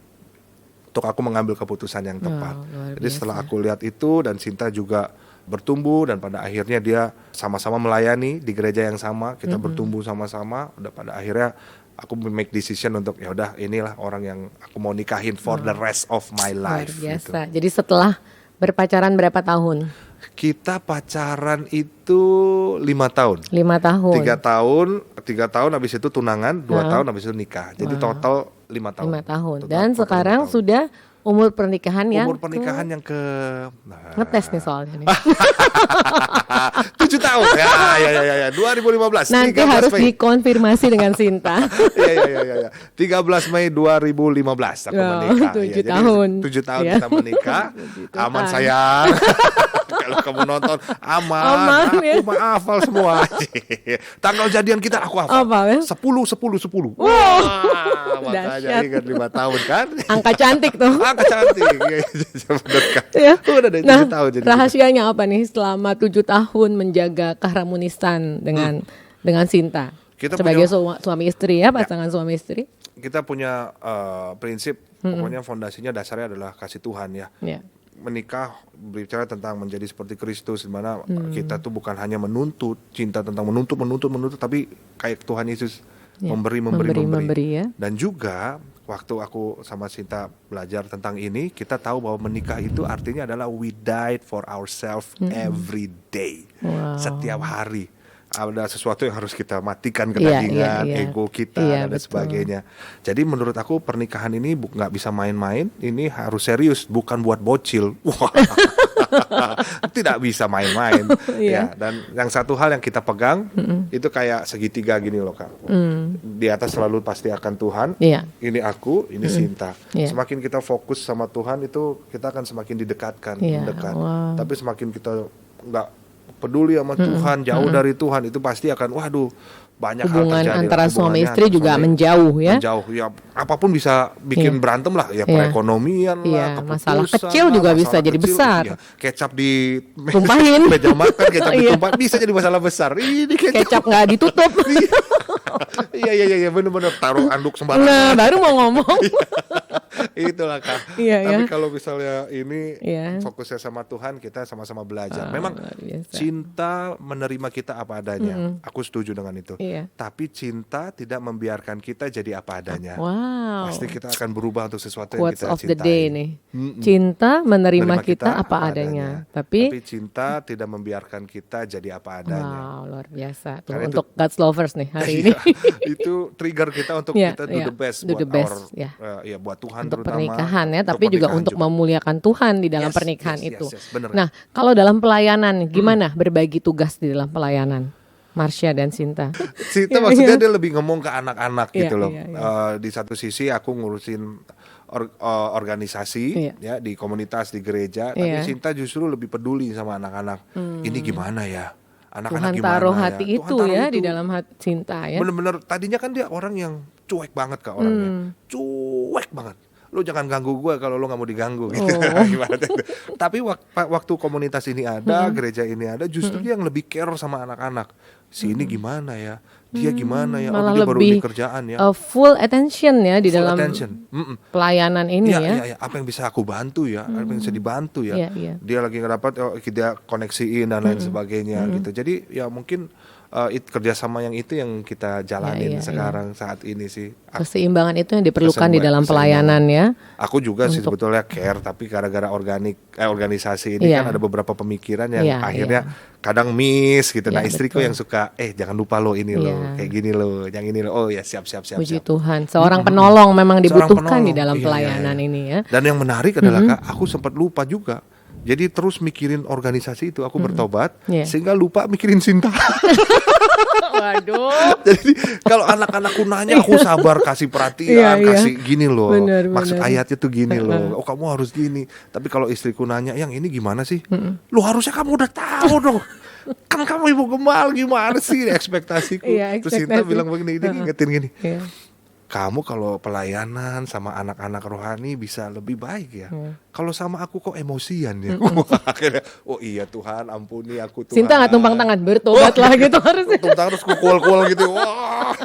untuk aku mengambil keputusan yang tepat. Jadi setelah aku lihat itu dan Sinta juga bertumbuh dan pada akhirnya dia sama-sama melayani di gereja yang sama, kita bertumbuh sama-sama, udah pada akhirnya aku make decision untuk ya udah inilah orang yang aku mau nikahin for the rest of my life. Luar biasa. Gitu. Jadi setelah berpacaran berapa tahun? Kita pacaran itu 5 tahun. 5 tahun. 3 tahun habis itu tunangan, 2 tahun habis itu nikah. Jadi total 5 tahun. 5 tahun. Total Dan sekarang 5 tahun. sudah umur pernikahan yang Umur pernikahan yang ke ngetes nih soalnya nih. 7 tahun. Ya. 2015. Nanti 13 harus Mei. dikonfirmasi dengan Sinta. Iya. 13 Mei 2015 aku menikah. 7 tahun. 7 tahun Ya. kita menikah. Aman sayang. Kalau kamu nonton aman aku ya. mah hafal semua. Tanggal jadian kita aku hafal. Apa ya? 10. Wow. Makanya Dahsyat. ingat 5 tahun kan. Angka cantik tuh. Angka cantik. Bener kan. Ya. Udah deh 7 Nah, tahun jadi. rahasianya apa nih selama 7 tahun menjaga keharmonisan dengan Sinta? Kita sebagai suami istri ya, pasangan suami istri. Kita punya prinsip, pokoknya fondasinya dasarnya adalah kasih Tuhan ya. Menikah berbicara tentang menjadi seperti Kristus, di mana kita tuh bukan hanya menuntut, cinta tentang menuntut, tapi kayak Tuhan Yesus memberi ya. Dan juga waktu aku sama Sinta belajar tentang ini, kita tahu bahwa menikah itu artinya adalah we died for ourselves every day. Setiap hari ada sesuatu yang harus kita matikan, kedagingan, ego kita dan sebagainya. Jadi menurut aku pernikahan ini nggak bisa main-main, ini harus serius, bukan buat bocil. Tidak bisa main-main. Ya, dan yang satu hal yang kita pegang itu kayak segitiga gini loh Kak. Di atas selalu pasti akan Tuhan. Ini aku, ini Sinta. Semakin kita fokus sama Tuhan itu kita akan semakin didekatkan, mendekat. Tapi semakin kita nggak peduli sama Tuhan, jauh dari Tuhan, itu pasti akan waduh banyak hubungan hal terjadi. Antara suami istri juga menjauh ya. Menjauh ya, apapun bisa bikin berantem lah ya, perekonomian lah, masalah kecil juga bisa jadi besar. Kecap di tumpahin meja makan, kecap ditumpahin bisa jadi masalah besar. Ini kecap nggak ditutup. Iya benar-benar taruh anduk sembarangan. Nah baru mau ngomong. Itulah Kak. Iya ya. Tapi kalau misalnya ini Iya. fokusnya sama Tuhan, kita sama-sama belajar. Ah, Memang luar biasa. cinta menerima kita apa adanya. Aku setuju dengan itu. Iya. Tapi cinta tidak membiarkan kita jadi apa adanya. Wow. Pasti kita akan berubah untuk sesuatu yang Quotes kita of the cintai. day nih. Cinta menerima Menerima kita apa adanya. Tapi cinta tidak membiarkan kita jadi apa adanya. wow, luar biasa. Tuh, Karena itu- untuk God's lovers nih hari ini. Iya, itu trigger kita untuk Iya, kita do iya. the best Do buat the best, our, ya. ya buat Tuhan Untuk terutama. pernikahan ya, untuk tapi juga pernikahan untuk memuliakan Tuhan di dalam Yes, pernikahan yes, itu. yes, bener. Nah, kalau dalam pelayanan gimana berbagi tugas di dalam pelayanan? Marsha dan Sinta. Sita Iya, maksudnya iya. dia lebih ngomong ke anak-anak Iya, gitu loh. iya, iya. Di satu sisi aku ngurusin organisasi Iya. ya di komunitas di gereja, tapi Iya. Sinta justru lebih peduli sama anak-anak. Ini gimana ya? Anak-anak Tuhan gimana taruh ya? hati Tuhan itu taruh ya itu. di dalam hati Sinta ya. Bener-bener tadinya kan dia orang yang cuek banget Kak orangnya. Cuek banget. Lu jangan ganggu gue kalau lu nggak mau diganggu gitu. Oh. Gimana tuh? Tapi waktu komunitas ini ada, gereja ini ada, justru dia yang lebih care sama anak-anak. Si ini gimana ya? Dia gimana ya? Malah Dia baru lebih di kerjaan ya. full attention ya di Full dalam attention. pelayanan ini Iya, ya. iya, iya. Apa yang bisa aku bantu ya? Apa yang bisa dibantu ya? Iya, iya. Dia lagi ngerapat, dia koneksiin dan lain sebagainya gitu. Jadi ya mungkin kerjasama yang itu yang kita jalanin Iya, iya, sekarang saat ini sih. Keseimbangan itu yang diperlukan di dalam Keseimbangan. pelayanan ya. Aku juga sih sebetulnya care, tapi gara-gara organisasi ini Iya. kan ada beberapa pemikiran yang Iya, akhirnya kadang miss gitu. Nah Iya, istriku betul. yang suka, jangan lupa lo ini lo, Iya. kayak gini lo, yang ini lo. Oh ya siap. Puji Tuhan. Seorang penolong memang Seorang dibutuhkan di penolong. dalam Iya, iya, pelayanan iya. ini ya. Dan yang menarik adalah Kak, aku sempat lupa juga. Jadi terus mikirin organisasi itu, aku bertobat, Iya. sehingga lupa mikirin Sinta. Waduh. Jadi kalau anak-anakku nanya, aku sabar kasih perhatian, Iya, iya. kasih gini loh. Benar, Maksud benar. ayatnya tuh gini loh. Oh kamu harus gini. Tapi kalau istriku nanya, yang ini gimana sih? Lu harusnya kamu udah tahu dong. Kan kamu ibu gemal gimana sih ekspektasiku? Iya, Terus Sinta ekspektasi. bilang begini, dia ngingetin gini. Iya. Kamu kalau pelayanan sama anak-anak rohani bisa lebih baik ya. Kalau sama aku kok emosian ya. Wah, akhirnya, oh iya Tuhan, ampuni aku Tuhan. Sinta nggak tumpang tangan, bertobatlah gitu harusnya. Tumpang tangan terus kukual-kual gitu. Wah.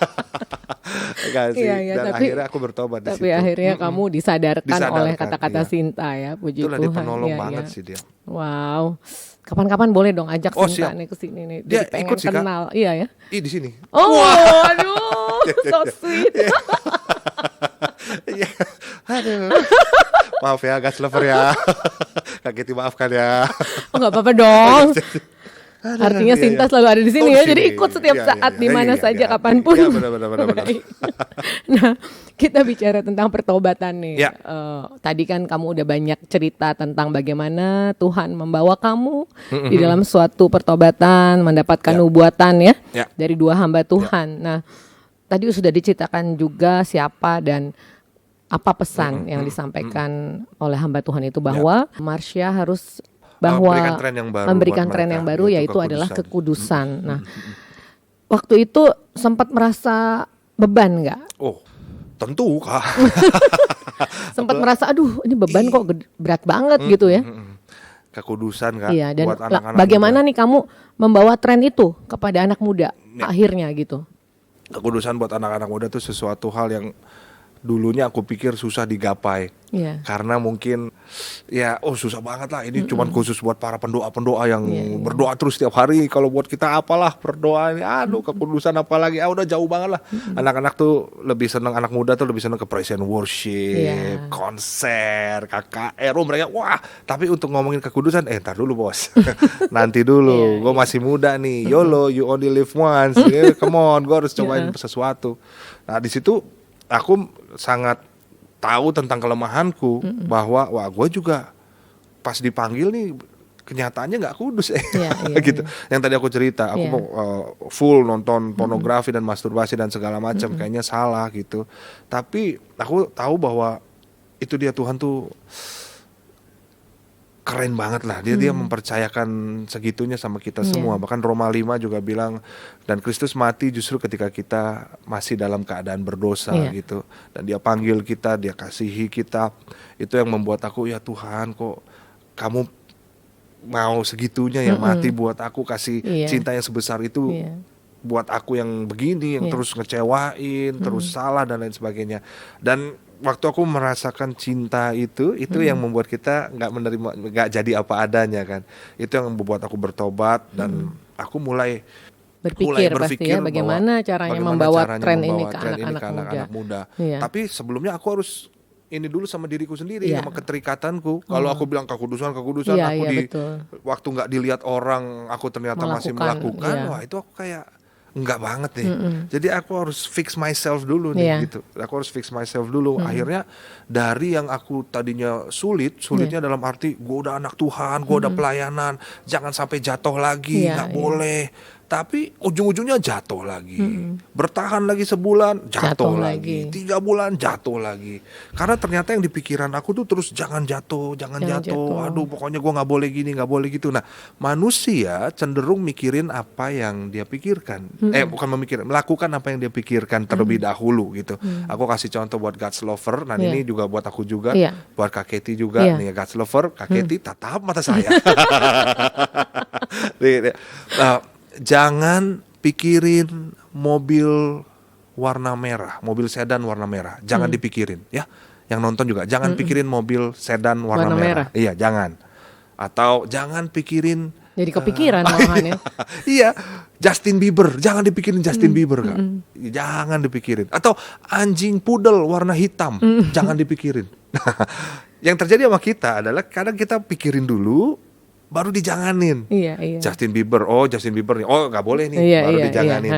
Enggak sih. Iya, iya, Dan tapi- akhirnya aku bertobat di situ. Tapi akhirnya kamu disadarkan Disadarkan, oleh kata-kata iya. Sinta ya, puji Itulah Tuhan. dia penolong Iya, banget iya. sih dia. Wow. Kapan-kapan boleh dong ajak Oh, Sinta siap. nih ke sini nih. Dia Jadi pengen ikut sih, Kak. kenal. Iya ya. Ih di sini. Oh, aduh. So sweet. Iya. Aduh. Maaf ya gas lover ya. Kak Keti maafkan ya. Oh, nggak apa-apa dong. Aduh, Artinya iya, Sinta iya. selalu ada di sini Oh, ya. di Jadi sini. ikut setiap Iya, saat iya, di iya, mana iya, saja iya. kapanpun. Iya, benar. Baik. Nah, kita bicara tentang pertobatan nih. Ya. Tadi kan kamu udah banyak cerita tentang bagaimana Tuhan membawa kamu di dalam suatu pertobatan, mendapatkan Ya. nubuatan ya, Ya. dari dua hamba Tuhan. Nah, tadi sudah diceritakan juga siapa dan apa pesan yang disampaikan oleh hamba Tuhan itu bahwa Marsha harus bahwa Memberikan tren yang baru memberikan buat tren mereka, yang baru yaitu yaitu adalah kekudusan. kekudusan. Nah, waktu itu sempat merasa beban nggak? Oh, tentu Kak. Sempat merasa aduh ini beban kok berat banget gitu ya. Kekudusan Kak. Iya, dan buat anak-anak bagaimana muda. nih kamu membawa tren itu kepada anak muda akhirnya gitu? Kekudusan buat anak-anak muda itu sesuatu hal yang dulunya aku pikir susah digapai. Iya. Karena mungkin ya susah banget lah ini cuman khusus buat para pendoa-pendoa yang berdoa terus setiap hari. Kalau buat kita apalah berdoa ini kekudusan apalagi udah jauh banget lah. Anak-anak tuh lebih seneng, anak muda tuh lebih seneng ke praise and worship, Iya. konser, KKR, mereka wah. Tapi untuk ngomongin kekudusan ntar dulu bos. Nanti dulu, gue masih muda nih. YOLO, you only live once. Come on, gue harus cobain sesuatu. Nah, di situ aku sangat tahu tentang kelemahanku bahwa gue juga pas dipanggil nih kenyataannya nggak kudus Iya, gitu. Yang tadi aku cerita, aku Iya. mau full nonton pornografi dan masturbasi dan segala macam, kayaknya salah gitu. Tapi aku tahu bahwa itu dia Tuhan tuh keren banget lah. Dia mempercayakan segitunya sama kita semua. Bahkan Roma 5 juga bilang dan Kristus mati justru ketika kita masih dalam keadaan berdosa gitu. Dan dia panggil kita, dia kasihi kita. Itu yang membuat aku ya Tuhan kok kamu mau segitunya ya mati buat aku, kasih cinta yang sebesar itu buat aku yang begini, yang terus ngecewain, terus salah dan lain sebagainya. Dan waktu aku merasakan cinta itu yang membuat kita nggak jadi apa adanya kan. Itu yang membuat aku bertobat dan aku mulai Berpikir pasti ya bahwa bagaimana caranya membawa tren ini ke anak-anak muda. Iya. Tapi sebelumnya aku harus ini dulu sama diriku sendiri, Iya. sama keterikatanku. Kalau aku bilang kekudusan, Iya, aku betul. waktu nggak dilihat orang, aku ternyata masih melakukan. Iya. Wah, itu aku kayak enggak banget nih. Jadi aku harus fix myself dulu nih gitu. Aku harus fix myself dulu. Akhirnya dari yang aku tadinya sulitnya dalam arti gue udah anak Tuhan, gue udah pelayanan, jangan sampai jatuh lagi, nggak boleh. Tapi ujung-ujungnya jatuh lagi. Bertahan lagi sebulan, jatuh lagi. 3 bulan, jatuh lagi. Karena ternyata yang di pikiran aku tuh terus jangan jatuh. Aduh, pokoknya gue nggak boleh gini, nggak boleh gitu. Nah, manusia cenderung mikirin apa yang dia pikirkan. Bukan memikirkan, melakukan apa yang dia pikirkan terlebih dahulu gitu. Aku kasih contoh buat God's Lover. Nah, ini juga buat aku juga, buat Kak Kety juga. Nih, God's Lover, Kak Kety tatap mata saya. Jangan pikirin mobil warna merah, mobil sedan warna merah. Jangan dipikirin ya. Yang nonton juga jangan pikirin mobil sedan warna merah. Iya, jangan. Atau jangan pikirin jadi kepikiran malahan ya. Iya, Justin Bieber, jangan dipikirin Justin Bieber Kak. Jangan dipikirin. Atau anjing pudel warna hitam, jangan dipikirin. Yang terjadi sama kita adalah kadang kita pikirin dulu baru dijanganin. Iya. Justin Bieber nih. Oh, nggak boleh nih, baru dijanganin.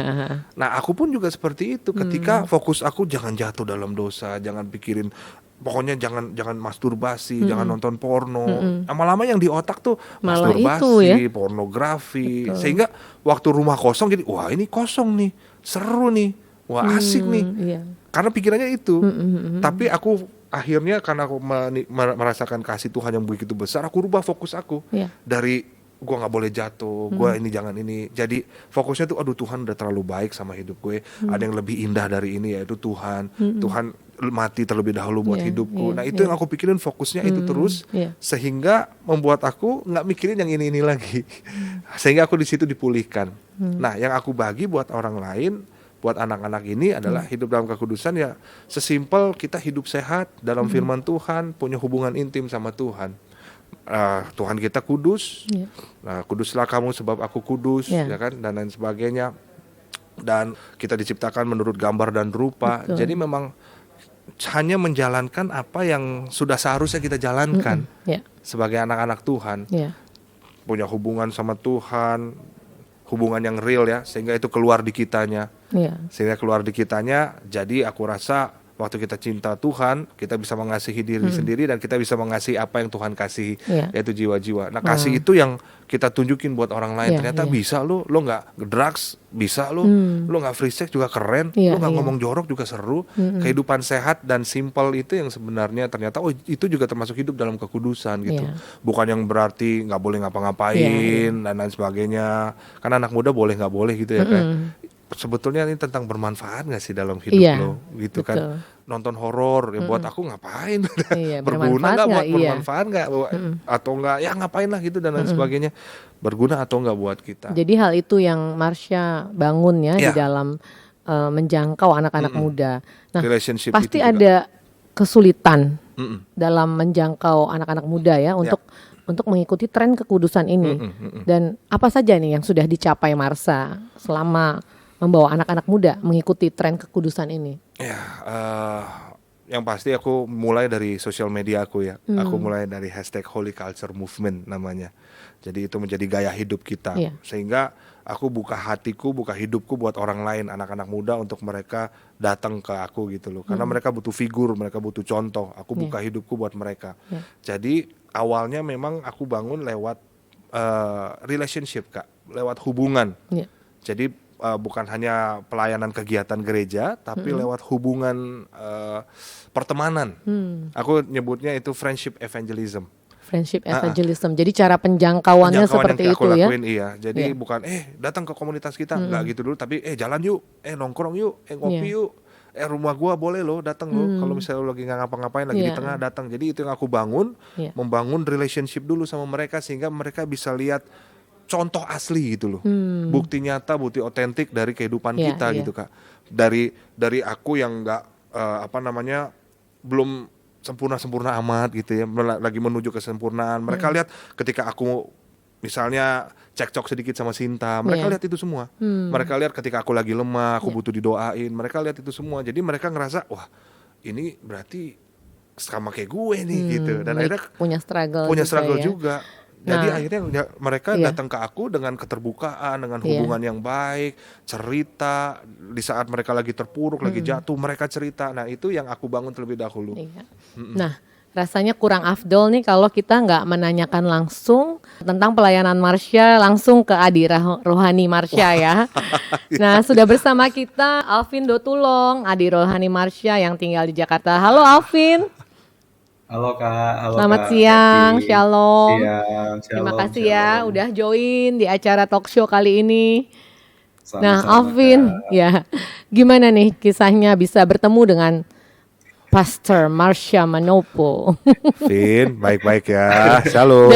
Nah, aku pun juga seperti itu. Ketika fokus aku jangan jatuh dalam dosa, jangan pikirin, pokoknya jangan masturbasi, jangan nonton porno. Lama-lama yang di otak tuh malah masturbasi, pornografi. Betul. Sehingga waktu rumah kosong jadi, wah ini kosong nih, seru nih, wah asik nih. Iya. Karena pikirannya itu. Tapi aku akhirnya karena aku merasakan kasih Tuhan yang begitu besar, aku rubah fokus aku dari gua nggak boleh jatuh, gua ini jangan ini. Jadi fokusnya tuh, aduh Tuhan udah terlalu baik sama hidup gue. Ada yang lebih indah dari ini, yaitu Tuhan. Tuhan mati terlebih dahulu buat hidupku. Nah itu yang aku pikirin, fokusnya itu terus, sehingga membuat aku nggak mikirin yang ini lagi. Sehingga aku di situ dipulihkan. Nah yang aku bagi buat orang lain, buat anak-anak ini adalah hidup dalam kekudusan ya sesimpel kita hidup sehat dalam firman Tuhan, punya hubungan intim sama Tuhan. Tuhan kita kudus, kuduslah kamu sebab aku kudus, ya kan, dan lain sebagainya. Dan kita diciptakan menurut gambar dan rupa. Betul. Jadi memang hanya menjalankan apa yang sudah seharusnya kita jalankan sebagai anak-anak Tuhan. Punya hubungan sama Tuhan, hubungan yang real ya, sehingga itu keluar di kitanya. Sehingga keluar di kitanya, jadi aku rasa waktu kita cinta Tuhan, kita bisa mengasihi diri sendiri dan kita bisa mengasihi apa yang Tuhan kasih, yaitu jiwa-jiwa. Nah, kasih itu yang kita tunjukin buat orang lain. Ternyata bisa lo nggak drugs, bisa lo nggak free sex juga keren, lo nggak ngomong jorok juga seru. Kehidupan sehat dan simpel itu yang sebenarnya ternyata itu juga termasuk hidup dalam kekudusan gitu. Bukan yang berarti nggak boleh ngapa-ngapain dan lain sebagainya. Karena anak muda boleh nggak boleh gitu ya kan. Sebetulnya ini tentang bermanfaat nggak sih dalam hidup lo gitu kan. Nonton horor ya buat aku ngapain, berguna nggak buat bermanfaat nggak atau nggak ya ngapain lah gitu dan lain sebagainya, berguna atau nggak buat kita. Jadi hal itu yang Marsha bangun ya di dalam menjangkau anak-anak muda. Nah pasti ada kesulitan dalam menjangkau anak-anak muda ya untuk mengikuti tren kekudusan ini. Dan apa saja nih yang sudah dicapai Marsha selama membawa anak-anak muda mengikuti tren kekudusan ini? Yang pasti aku mulai dari sosial media aku ya. Aku mulai dari #Holy Culture Movement namanya. Jadi itu menjadi gaya hidup kita. Sehingga aku buka hatiku, buka hidupku buat orang lain, anak-anak muda, untuk mereka datang ke aku gitu loh. Karena mereka butuh figur, mereka butuh contoh. Aku buka hidupku buat mereka. Jadi awalnya memang aku bangun lewat relationship Kak, lewat hubungan. Jadi bukan hanya pelayanan kegiatan gereja, tapi lewat hubungan pertemanan. Aku nyebutnya itu friendship evangelism. Friendship evangelism. Jadi cara penjangkauannya seperti yang itu aku ya. Lakuin, iya. Jadi bukan datang ke komunitas kita, enggak gitu dulu, tapi jalan yuk, nongkrong yuk, ngopi yuk. Rumah gua boleh lo datang lo, kalau misalnya lo lagi nggak ngapa-ngapain, lagi di tengah datang. Jadi itu yang aku bangun, membangun relationship dulu sama mereka sehingga mereka bisa lihat contoh asli gitu loh, bukti nyata, bukti otentik dari kehidupan kita gitu Kak. Dari aku yang nggak belum sempurna-sempurna amat gitu ya, lagi menuju kesempurnaan. Mereka lihat ketika aku misalnya cekcok sedikit sama Sinta, mereka Iya. lihat itu semua. Mereka lihat ketika aku lagi lemah, aku Iya. butuh didoain, mereka lihat itu semua. Jadi mereka ngerasa, wah ini berarti sama kayak gue nih gitu. Dan akhirnya Punya struggle punya juga struggle ya. juga. Jadi Nah, akhirnya mereka iya, datang ke aku dengan keterbukaan, dengan iya. hubungan yang baik, cerita di saat mereka lagi terpuruk, lagi jatuh, mereka cerita. Nah itu yang aku bangun terlebih dahulu. Iya. Nah, rasanya kurang afdol nih kalau kita nggak menanyakan langsung tentang pelayanan Marsha langsung ke Adi Rohani Marsha ya. Nah, sudah bersama kita Alvin Dotulong, Adi Rohani Marsha yang tinggal di Jakarta. Halo Alvin, Halo selamat Kak siang, Keti. Shalom. Siang, Terima shalom, kasih ya shalom. udah join di acara talk show kali ini. Nah, Sama-sama Alvin, Kak. ya, gimana nih kisahnya bisa bertemu dengan Pastor Marsha Manopo? Vin, baik-baik ya. Dan Shalom.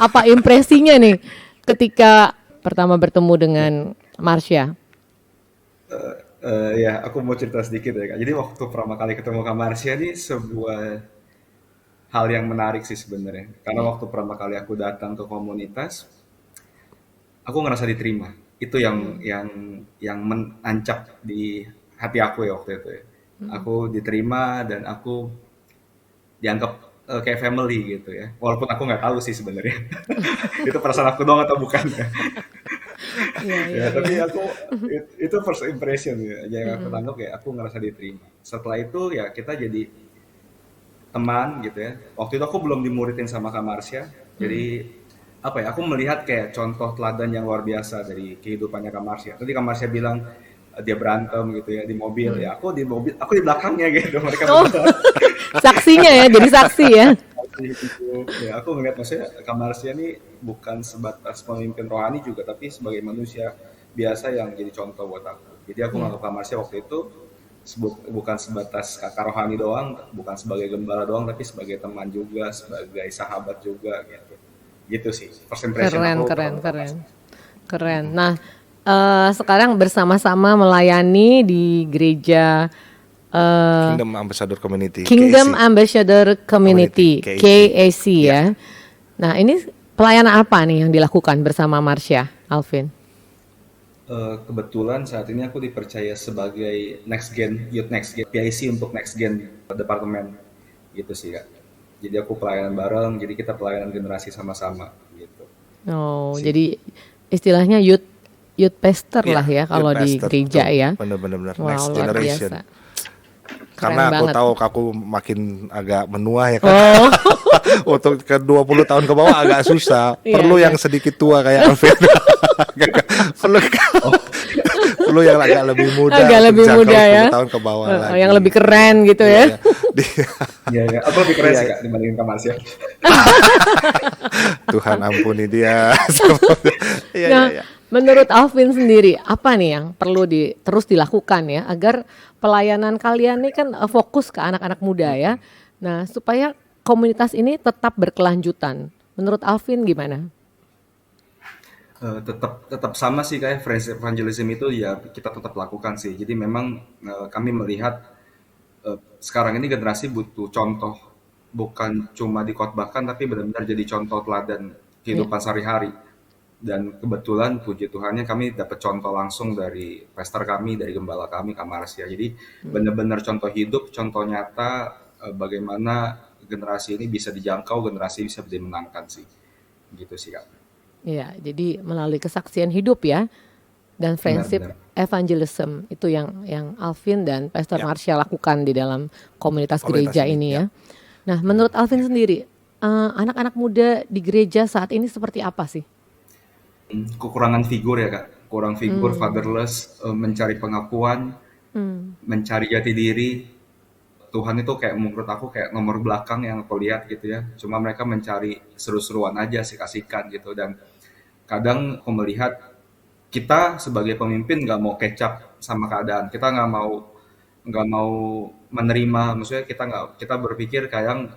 apa impresinya nih ketika pertama bertemu dengan Marsha? Ya, aku mau cerita sedikit ya Kak. Jadi waktu pertama kali ketemu Kak Marsha ini sebuah hal yang menarik sih sebenarnya. Karena Ya. waktu pertama kali aku datang ke komunitas, aku ngerasa diterima. Itu yang menancap di hati aku ya waktu itu ya. Aku diterima dan aku dianggap kayak family gitu ya. Walaupun aku nggak tahu sih sebenarnya. Itu perasaan aku doang atau bukan ya. Iya, iya, Ya, iya. tapi itu first impression ya. Yang aku tanggap ya aku ngerasa diterima. Setelah itu ya kita jadi teman gitu ya. Waktu itu aku belum dimuridin sama Kak Marsha. Jadi apa ya? Aku melihat kayak contoh teladan yang luar biasa dari kehidupannya Kak Marsha. Tadi Kak Marsha bilang dia berantem gitu ya di mobil. Ya aku di mobil, aku di belakangnya gitu. Mereka Oh, berdua. saksinya ya, jadi saksi ya. Ya, aku melihat maksudnya Kak Marsha ini bukan sebatas pemimpin rohani juga, tapi sebagai manusia biasa yang jadi contoh buat aku. Jadi aku Iya. nganggap Kak Marsha waktu itu bukan sebatas kakak rohani doang, bukan sebagai gembala doang, tapi sebagai teman juga, sebagai sahabat juga gitu. Gitu sih. First impression Keren, aku keren, terhadap Kak keren. Marsha. Keren. Nah, sekarang bersama-sama melayani di gereja Kingdom Ambassador Community, Kingdom KAC. Ambassador Community, KAC. KAC Ya. ya. Nah, ini pelayanan apa nih yang dilakukan bersama Marsha, Alvin? Kebetulan saat ini aku dipercaya sebagai Youth Next Gen, PIC untuk Next Gen Departemen gitu sih Kak. Jadi aku pelayanan bareng, jadi kita pelayanan generasi sama-sama gitu Oh, sih. jadi istilahnya youth pastor Iya, lah ya youth kalau di pastor, gereja betul. ya. Bener-bener Wow, next luar generation. biasa. Keren Karena aku banget. tahu aku makin agak menua ya kan. Oh, Untuk ke 20 tahun ke bawah agak susah. iya, Perlu iya. yang sedikit tua kayak Alvin. perlu perlu yang agak lebih muda. Agak untuk lebih jangkau muda 10 ya. tahun ke bawah lagi. Yang lebih keren gitu Iya, ya. iya. Di- Iya, ya. Aku lebih keren Iya, sih Kak dibandingin Kak Marsha. Tuhan ampuni dia. Iya, iya, Nah, iya. menurut Alvin sendiri, apa nih yang perlu terus dilakukan ya agar pelayanan kalian ini kan fokus ke anak-anak muda ya. Nah, supaya komunitas ini tetap berkelanjutan. Menurut Alvin gimana? Tetap sama sih kayak phrase evangelism itu ya kita tetap lakukan sih. Jadi memang kami melihat sekarang ini generasi butuh contoh, bukan cuma dikotbahkan tapi benar-benar jadi contoh teladan Iya. kehidupan sehari-hari. Dan kebetulan puji Tuhannya kami dapat contoh langsung dari pastor kami, dari gembala kami, Kak Marsha. Jadi benar-benar contoh hidup, contoh nyata bagaimana generasi ini bisa dijangkau, generasi bisa dimenangkan sih. Gitu sih Kak. Iya, jadi melalui kesaksian hidup ya dan friendship Benar-benar. evangelism itu yang Alvin dan Pastor Ya. Marsha lakukan di dalam komunitas Komunitas gereja ini, ini ya. ya. Nah, menurut Alvin sendiri, anak-anak muda di gereja saat ini seperti apa sih? Kekurangan figur ya Kak, kurang figur, fatherless, mencari pengakuan, mencari jati diri. Tuhan itu kayak menurut aku kayak nomor belakang yang aku lihat gitu ya. Cuma mereka mencari seru-seruan aja, asik-asikan gitu. Dan kadang aku melihat kita sebagai pemimpin nggak mau kecap sama keadaan. Kita nggak mau menerima. Maksudnya kita berpikir kayak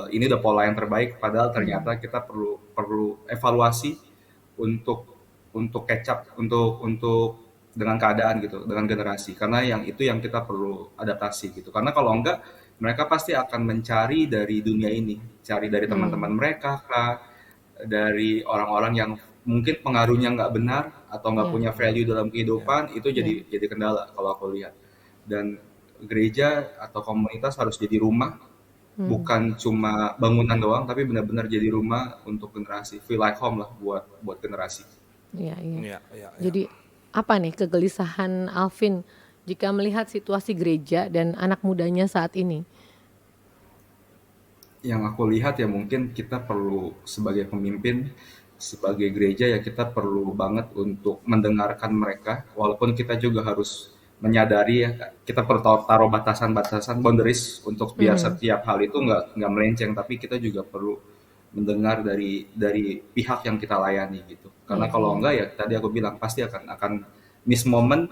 ini udah pola yang terbaik. Padahal ternyata kita perlu evaluasi untuk kecap untuk dengan keadaan gitu, dengan generasi. Karena yang kita perlu adaptasi gitu. Karena kalau enggak mereka pasti akan mencari dari dunia ini, cari dari teman-teman mereka kah, dari orang-orang yang mungkin pengaruhnya nggak benar atau nggak Ya, punya value dalam Ya. kehidupan, itu ya, jadi kendala kalau aku lihat. Dan gereja atau komunitas harus jadi rumah, bukan cuma bangunan doang, tapi benar-benar jadi rumah untuk generasi, feel like home lah buat generasi. ya, ya. Ya, ya, ya. Jadi apa nih kegelisahan Alvin jika melihat situasi gereja dan anak mudanya saat ini? Yang aku lihat ya mungkin kita perlu sebagai pemimpin, sebagai gereja ya kita perlu banget untuk mendengarkan mereka, walaupun kita juga harus menyadari ya kita perlu taruh batasan-batasan boundaries untuk biar setiap hal itu nggak melenceng, tapi kita juga perlu mendengar dari pihak yang kita layani gitu. Karena Iya, kalau iya. enggak ya tadi aku bilang pasti akan miss moment,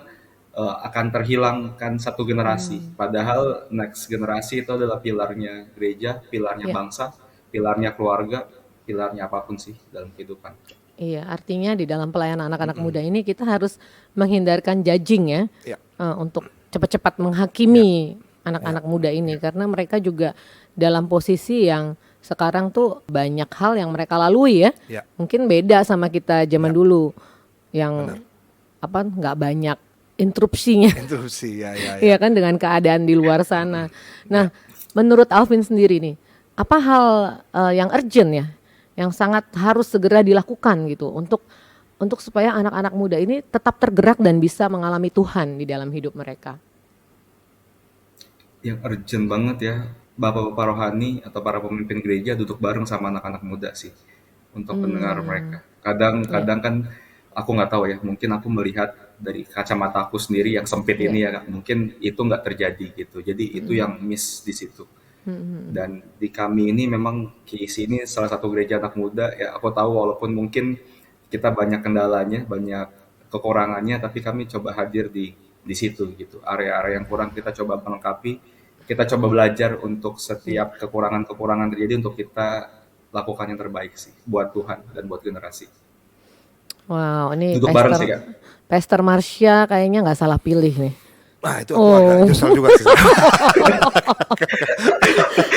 akan terhilangkan satu generasi. Padahal next generasi itu adalah pilarnya gereja, pilarnya Ya, bangsa, pilarnya keluarga, pilarnya apapun sih dalam kehidupan. iya. Artinya di dalam pelayanan anak-anak muda ini kita harus menghindarkan judging ya, Ya. untuk cepat-cepat menghakimi anak-anak muda ini karena mereka juga dalam posisi yang sekarang tuh banyak hal yang mereka lalui ya. Ya. Mungkin beda sama kita zaman dulu yang apa nggak banyak interupsinya. Interupsi, ya, ya, ya. Iya kan dengan keadaan di luar sana. Nah, menurut Alvin sendiri nih, apa hal yang urgent ya, yang sangat harus segera dilakukan gitu untuk supaya anak-anak muda ini tetap tergerak dan bisa mengalami Tuhan di dalam hidup mereka. Yang urgent banget ya, bapak-bapak rohani atau para pemimpin gereja duduk bareng sama anak-anak muda sih untuk mendengar mereka. Ya, Kadang-kadang kan aku nggak tahu ya, mungkin aku melihat dari kacamata aku sendiri yang sempit ya, ini ya, mungkin itu nggak terjadi gitu. Jadi itu yang miss di situ. Dan di kami ini memang KISI ini salah satu gereja anak muda ya, aku tahu walaupun mungkin kita banyak kendalanya, banyak kekurangannya, tapi kami coba hadir di situ gitu. Area-area yang kurang kita coba melengkapi, kita coba belajar untuk ya. setiap kekurangan-kekurangan terjadi untuk kita lakukan yang terbaik sih buat Tuhan dan buat generasi. Wow, ini Duduk bareng sih Kak. Pastor Marsha kayaknya nggak salah pilih nih. Nah, itu aku agak Oh, nyesel juga sih.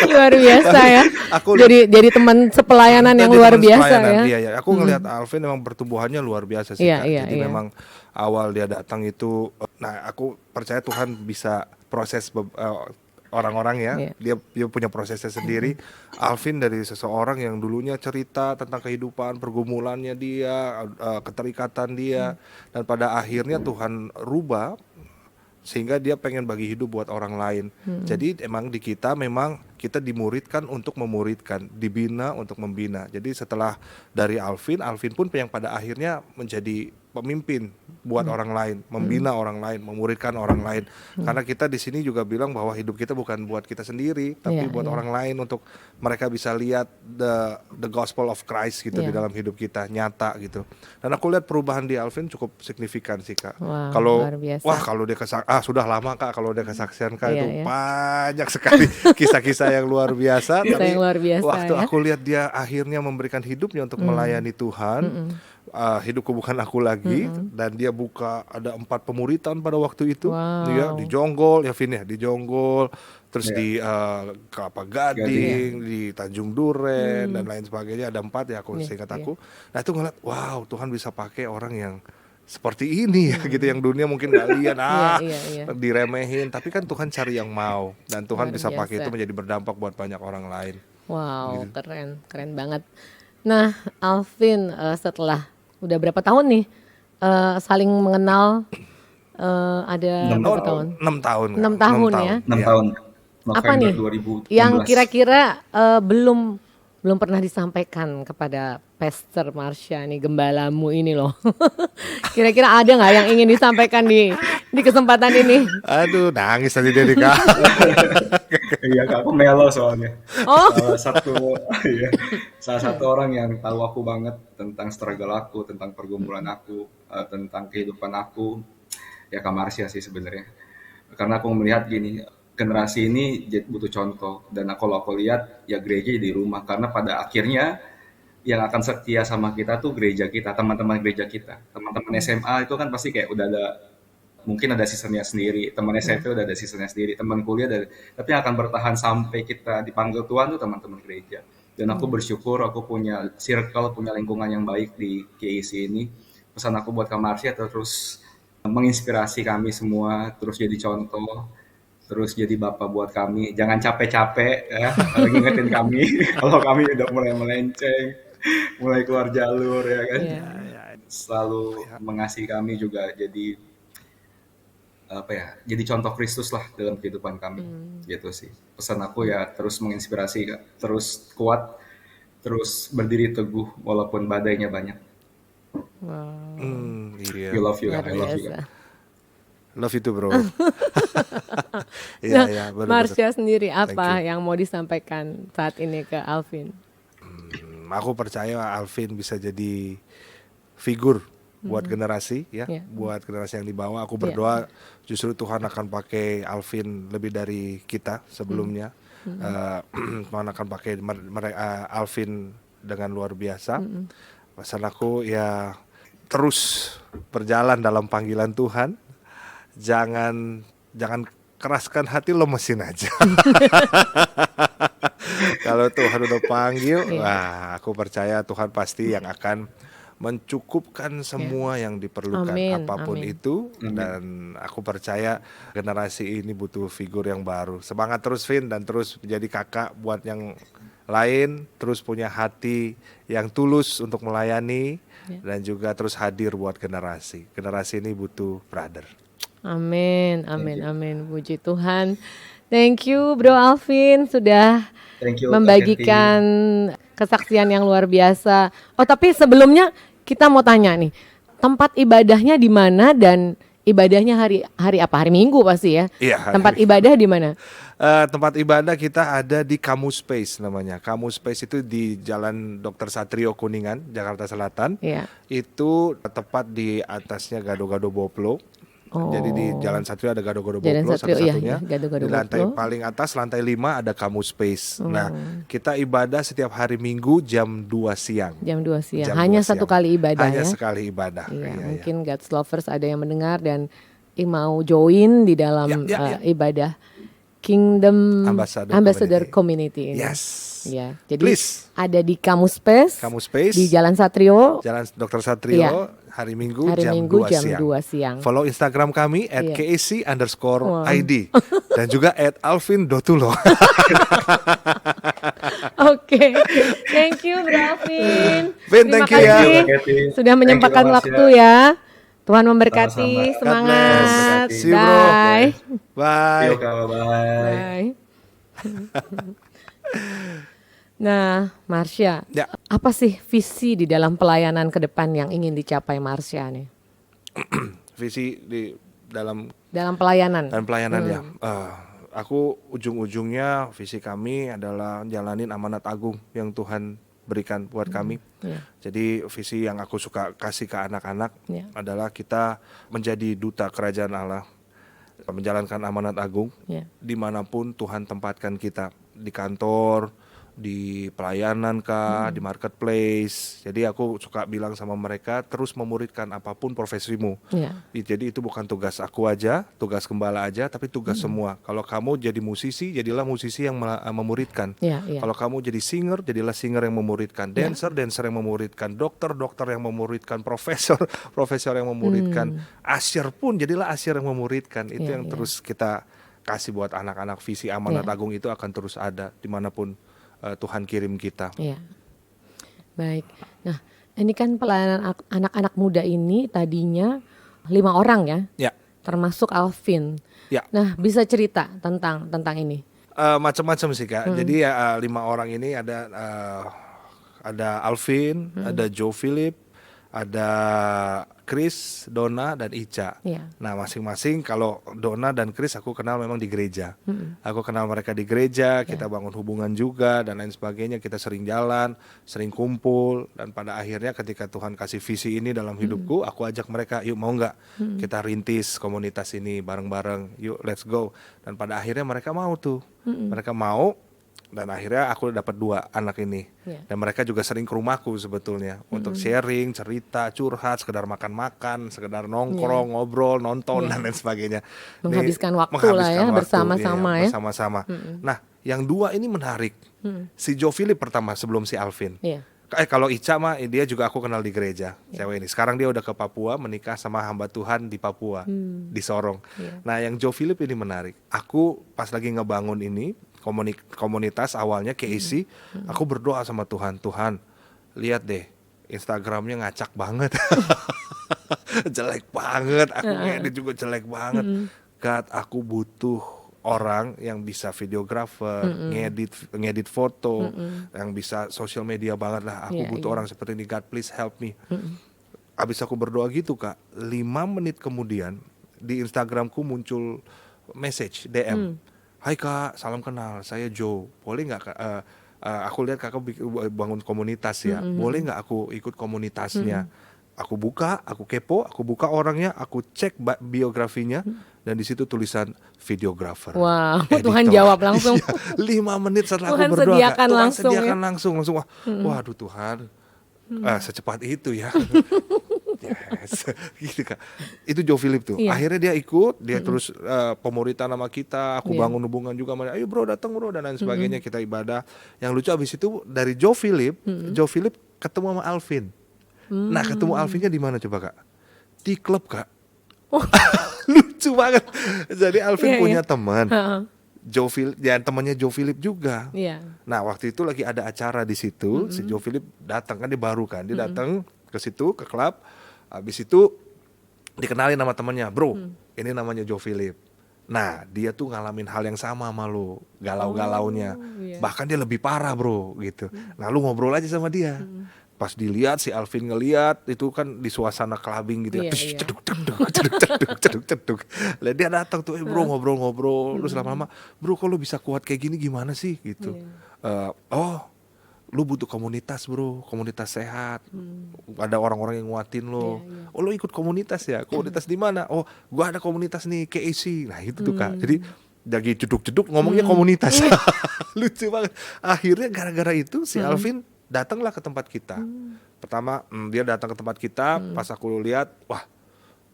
luar biasa ya. Aku Jadi teman sepelayanan yang Tadi luar teman biasa sepelayanan, ya. iya, ya. Aku ngelihat Alvin memang pertumbuhannya luar biasa sih, Iya, Kak. iya, Jadi iya. memang awal dia datang itu, nah aku percaya Tuhan bisa proses orang-orang ya. Iya. Dia punya prosesnya sendiri. Alvin dari seseorang yang dulunya cerita tentang kehidupan, pergumulannya dia, keterikatan dia, dan pada akhirnya Tuhan rubah sehingga dia pengen bagi hidup buat orang lain. Jadi emang di kita memang kita dimuridkan untuk memuridkan, dibina untuk membina. Jadi setelah dari Alvin pun yang pada akhirnya menjadi pemimpin buat orang lain, membina orang lain, memuridkan orang lain. Karena kita di sini juga bilang bahwa hidup kita bukan buat kita sendiri, tapi Iya, buat iya. orang lain untuk mereka bisa lihat the gospel of Christ gitu di Iya. dalam hidup kita, nyata gitu. Dan aku lihat perubahan di Alvin cukup signifikan sih, Kak. Wow, Kalau luar biasa. wah kalau dia sudah lama Kak, kalau dia kesaksian Kak Iya, itu iya. banyak sekali kisah-kisah yang luar biasa. Kisah yang luar biasa, waktu ya. aku lihat dia akhirnya memberikan hidupnya untuk melayani Tuhan, hidupku bukan aku lagi, dan dia buka ada 4 pemuritan pada waktu itu, Wow. dia di Jonggol ya Vin ya, di Jonggol, terus Iya. di Kelapa Gading, di Tanjung Duren dan lain sebagainya, ada 4 ya aku Iya, seingat iya. aku. Nah itu ngeliat, wow Tuhan bisa pakai orang yang seperti ini ya gitu, yang dunia mungkin gak lihat Iya, iya. diremehin, tapi kan Tuhan cari yang mau, dan Tuhan Luar bisa pakai biasa. itu menjadi berdampak buat banyak orang lain. Wow, keren banget. Nah, Alvin, setelah udah berapa tahun nih saling mengenal? Ada 6 berapa tahun. tahun? 6 tahun. 6 tahun ya. 6 Iya. tahun. Apa November nih 2016. yang kira-kira belum pernah disampaikan kepada Pastor Marsha nih, gembalamu ini loh. Kira-kira ada nggak yang ingin disampaikan di kesempatan ini? Aduh, nangis tadi dia nih Kak. Iya Kak, aku melo soalnya. Oh, Iya, salah satu orang yang tahu aku banget tentang struggle aku, tentang pergumulan aku, tentang kehidupan aku, ya Kak Marsha sih sebenarnya. Karena aku melihat gini, generasi ini butuh contoh, dan kalau aku lihat ya gereja di rumah, karena pada akhirnya yang akan setia sama kita tuh gereja kita, teman-teman gereja kita, teman-teman SMA itu kan pasti kayak udah ada mungkin ada seasonnya sendiri, teman SMP udah ada seasonnya sendiri, teman kuliah ada, tapi yang akan bertahan sampai kita dipanggil Tuhan tuh teman-teman gereja. Dan aku bersyukur aku punya circle, punya lingkungan yang baik di KAC ini. Pesan aku buat Kak Marsha terus menginspirasi kami semua, terus jadi contoh, terus jadi bapak buat kami. Jangan capek-capek ya, ngingetin kami kalau kami udah mulai melenceng, mulai keluar jalur ya kan. Iya. Selalu mengasihi kami juga jadi apa ya? Jadi contoh Kristus lah dalam kehidupan kami. Gitu sih. Pesan aku ya terus menginspirasi, Kak. Terus kuat, terus berdiri teguh walaupun badainya banyak. Wow, Iya. You love you, luar Kak. I love you, biasa. Kak. Love itu bro. Iya, Nah, iya, benar-benar. Marsha sendiri Thank apa you. yang mau disampaikan saat ini ke Alvin? Aku percaya Alvin bisa jadi figur buat generasi ya, Iya. buat generasi yang dibawa. Aku Iya. berdoa justru Tuhan akan pakai Alvin lebih dari kita sebelumnya. Tuhan akan pakai Alvin dengan luar biasa. Pesan aku ya terus berjalan dalam panggilan Tuhan. Jangan keraskan hati, lemesin aja. Kalau Tuhan udah panggil, Iya. wah aku percaya Tuhan pasti yang akan mencukupkan semua yang diperlukan Amin, apapun amin. itu. Dan aku percaya generasi ini butuh figur yang baru. Semangat terus Vin, dan terus menjadi kakak buat yang lain, terus punya hati yang tulus untuk melayani, dan juga terus hadir buat generasi. Generasi ini butuh brother. Amin, amin, amin. Puji Tuhan. Thank you Bro Alvin sudah Thank you, Kak membagikan kesaksian yang luar biasa. Oh, tapi sebelumnya kita mau tanya nih, tempat ibadahnya di mana dan ibadahnya hari apa? Hari Minggu pasti ya. Iya, Tempat ibadah di mana? tempat ibadah kita ada di Kamu Space namanya. Kamu Space itu di Jalan Dr. Satrio Kuningan, Jakarta Selatan. Iya. Itu tepat di atasnya Gado-Gado Boplo. Jadi di Jalan Satrio ada Gado-Gado Jalan Boplo Satrio, iya, satu-satunya. iya, Gado-Gado Di lantai Boplo. paling atas, lantai 5 ada Kamu Space. Nah, kita ibadah setiap hari Minggu jam 2 siang. Jam 2 siang. Jam Hanya 2 satu siang. kali ibadah Hanya ya. sekali ibadah. Iya, Iya, iya. mungkin God's lovers ada yang mendengar dan mau join di dalam Ya. ibadah Kingdom Ambassador Community ini. Yes. Ya, jadi Please. ada di Kamu Space, Kamu Space. di Jalan Satrio. Jalan Dr. Satrio, Iya. hari Minggu Hari jam Minggu 2 jam siang. 2 siang. Follow Instagram kami Iya. @kac_id dan juga @alvin.tulo. Oke, thank you Bro Alvin. Vin, Terima thank you ya. kasih Thank you, Kak. sudah menyempatkan Thank you, Kak waktu ya. Tuhan memberkati, Sama-sama. semangat. See you, bro. Bye. Bye. Yuk, Kak, bye-bye. Bye. Nah, Marsha, Ya. apa sih visi di dalam pelayanan ke depan yang ingin dicapai Marsha nih? Visi di dalam Dalam pelayanan. dan pelayanan ya. Aku ujung-ujungnya visi kami adalah jalanin amanat agung yang Tuhan berikan buat kami. Iya. Jadi visi yang aku suka kasih ke anak-anak Iya. adalah kita menjadi duta kerajaan Allah, menjalankan amanat agung Iya. dimanapun Tuhan tempatkan kita, di kantor, di pelayanan kah, di marketplace. Jadi aku suka bilang sama mereka, terus memuridkan apapun profesimu. Iya. Jadi itu bukan tugas aku aja, tugas gembala aja, tapi tugas semua. Kalau kamu jadi musisi, jadilah musisi yang memuridkan. Iya, iya. Kalau kamu jadi singer, jadilah singer yang memuridkan. Dancer yang memuridkan. Dokter yang memuridkan. Profesor yang memuridkan. Asyir pun jadilah asyir yang memuridkan. Itu Iya, yang iya. terus kita kasih buat anak-anak. Visi amanat Iya. agung itu akan terus ada dimanapun Tuhan kirim kita. Iya. Baik. Nah, ini kan pelayanan anak-anak muda ini tadinya 5 orang ya, Ya, termasuk Alvin. ya. Nah, bisa cerita tentang ini. Macam-macam sih Kak. Jadi ya 5 orang ini ada Alvin, ada Joe Philip, ada Chris, Donna, dan Ica. Iya. Nah masing-masing kalau Donna dan Chris aku kenal memang di gereja. Aku kenal mereka di gereja, kita bangun hubungan juga dan lain sebagainya. Kita sering jalan, sering kumpul, dan pada akhirnya ketika Tuhan kasih visi ini dalam hidupku, aku ajak mereka, yuk mau nggak kita rintis komunitas ini bareng-bareng, yuk let's go. Dan pada akhirnya mereka mau tuh, mereka mau. Dan akhirnya aku dapat 2 anak ini. Iya. Dan mereka juga sering ke rumahku sebetulnya untuk sharing, cerita, curhat, sekedar makan-makan, sekedar nongkrong, ngobrol, nonton dan lain sebagainya. Menghabiskan waktu lah ya, bersama-sama ya. Bersama-sama. Nah, yang 2 ini menarik. Si Joe Philip pertama sebelum si Alvin. Iya. Kalau Ica mah dia juga aku kenal di gereja, cewek ini. Sekarang dia udah ke Papua, menikah sama hamba Tuhan di Papua, di Sorong. Nah, yang Joe Philip ini menarik. Aku pas lagi ngebangun ini komunitas awalnya KAC, aku berdoa sama Tuhan, Tuhan, lihat deh Instagramnya ngacak banget, jelek banget, aku edit juga jelek banget. God, aku butuh orang yang bisa videographer, ngedit foto, yang bisa social media banget lah. Aku butuh orang seperti ini. God, please help me. Abis aku berdoa gitu Kak, 5 menit kemudian di Instagramku muncul message DM. Hai Kak, salam kenal, saya Joe. Boleh nggak Kak? Aku lihat Kakak bangun komunitas ya. Boleh nggak aku ikut komunitasnya? Aku buka, aku kepo, aku buka orangnya, aku cek biografinya, dan di situ tulisan videographer. Wow, editor. Tuhan jawab langsung. 5 menit setelah Tuhan aku berdoa, sediakan Tuhan langsung, sediakan ya? langsung. Wah, waduh Tuhan, secepat itu ya. Yes, gitu Kak. Itu Joe Philip tuh. Iya. Akhirnya dia ikut, dia terus pemuritan sama kita. Aku bangun hubungan juga sama dia. Ayo bro, datang bro, dan lain sebagainya. Kita ibadah. Yang lucu abis itu dari Joe Philip ketemu sama Alvin. Nah, ketemu Alvinnya di mana coba Kak? Di klub Kak. Lucu banget. Jadi Alvin punya teman. Joe Philip, ya temannya Joe Philip juga. Iya. Nah, waktu itu lagi ada acara di situ. Si Joe Philip datang kan, dia baru kan, dia datang ke situ, ke klub. Habis itu dikenalin sama temannya, bro, ini namanya Joe Philip. Nah, dia tuh ngalamin hal yang sama sama lu, galau-galaunya. Bahkan dia lebih parah bro, gitu. Nah, lu ngobrol aja sama dia. Pas dilihat si Alvin ngeliat, itu kan di suasana clubbing gitu ya. Ceduk. Lah dia datang tuh, bro ngobrol-ngobrol. Terus lama-lama, bro kok lu bisa kuat kayak gini gimana sih gitu. Lu butuh komunitas bro, komunitas sehat. Ada orang-orang yang nguatin lo. Oh lu ikut komunitas ya? Komunitas di mana? Oh gua ada komunitas nih KAC. Nah itu tuh Kak. Jadi lagi jeduk-jeduk ngomongnya komunitas. Lucu banget. Akhirnya gara-gara itu si Alvin datanglah ke tempat kita. Pertama dia datang ke tempat kita. Pas aku lihat, wah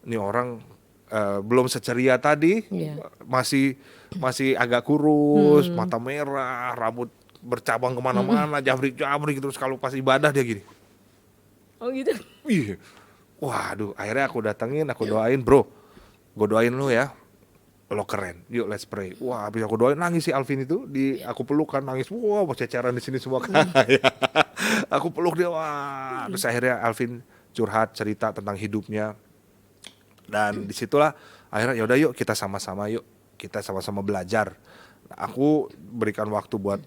ini orang belum seceria tadi. Masih agak kurus, mata merah, rambut bercabang kemana-mana, jabrik-jabrik, terus kalau pas ibadah dia gini. Oh gitu? Iya. Waduh, akhirnya aku datengin, aku doain, bro, gue doain lu ya, lo keren, yuk let's pray. Wah, habis aku doain, nangis si Alvin itu, aku peluk kan, nangis, wah ceceran di sini semua kan. Aku peluk dia, wah. Terus akhirnya Alvin curhat, cerita tentang hidupnya, dan disitulah akhirnya yaudah yuk kita sama-sama belajar. Aku berikan waktu buat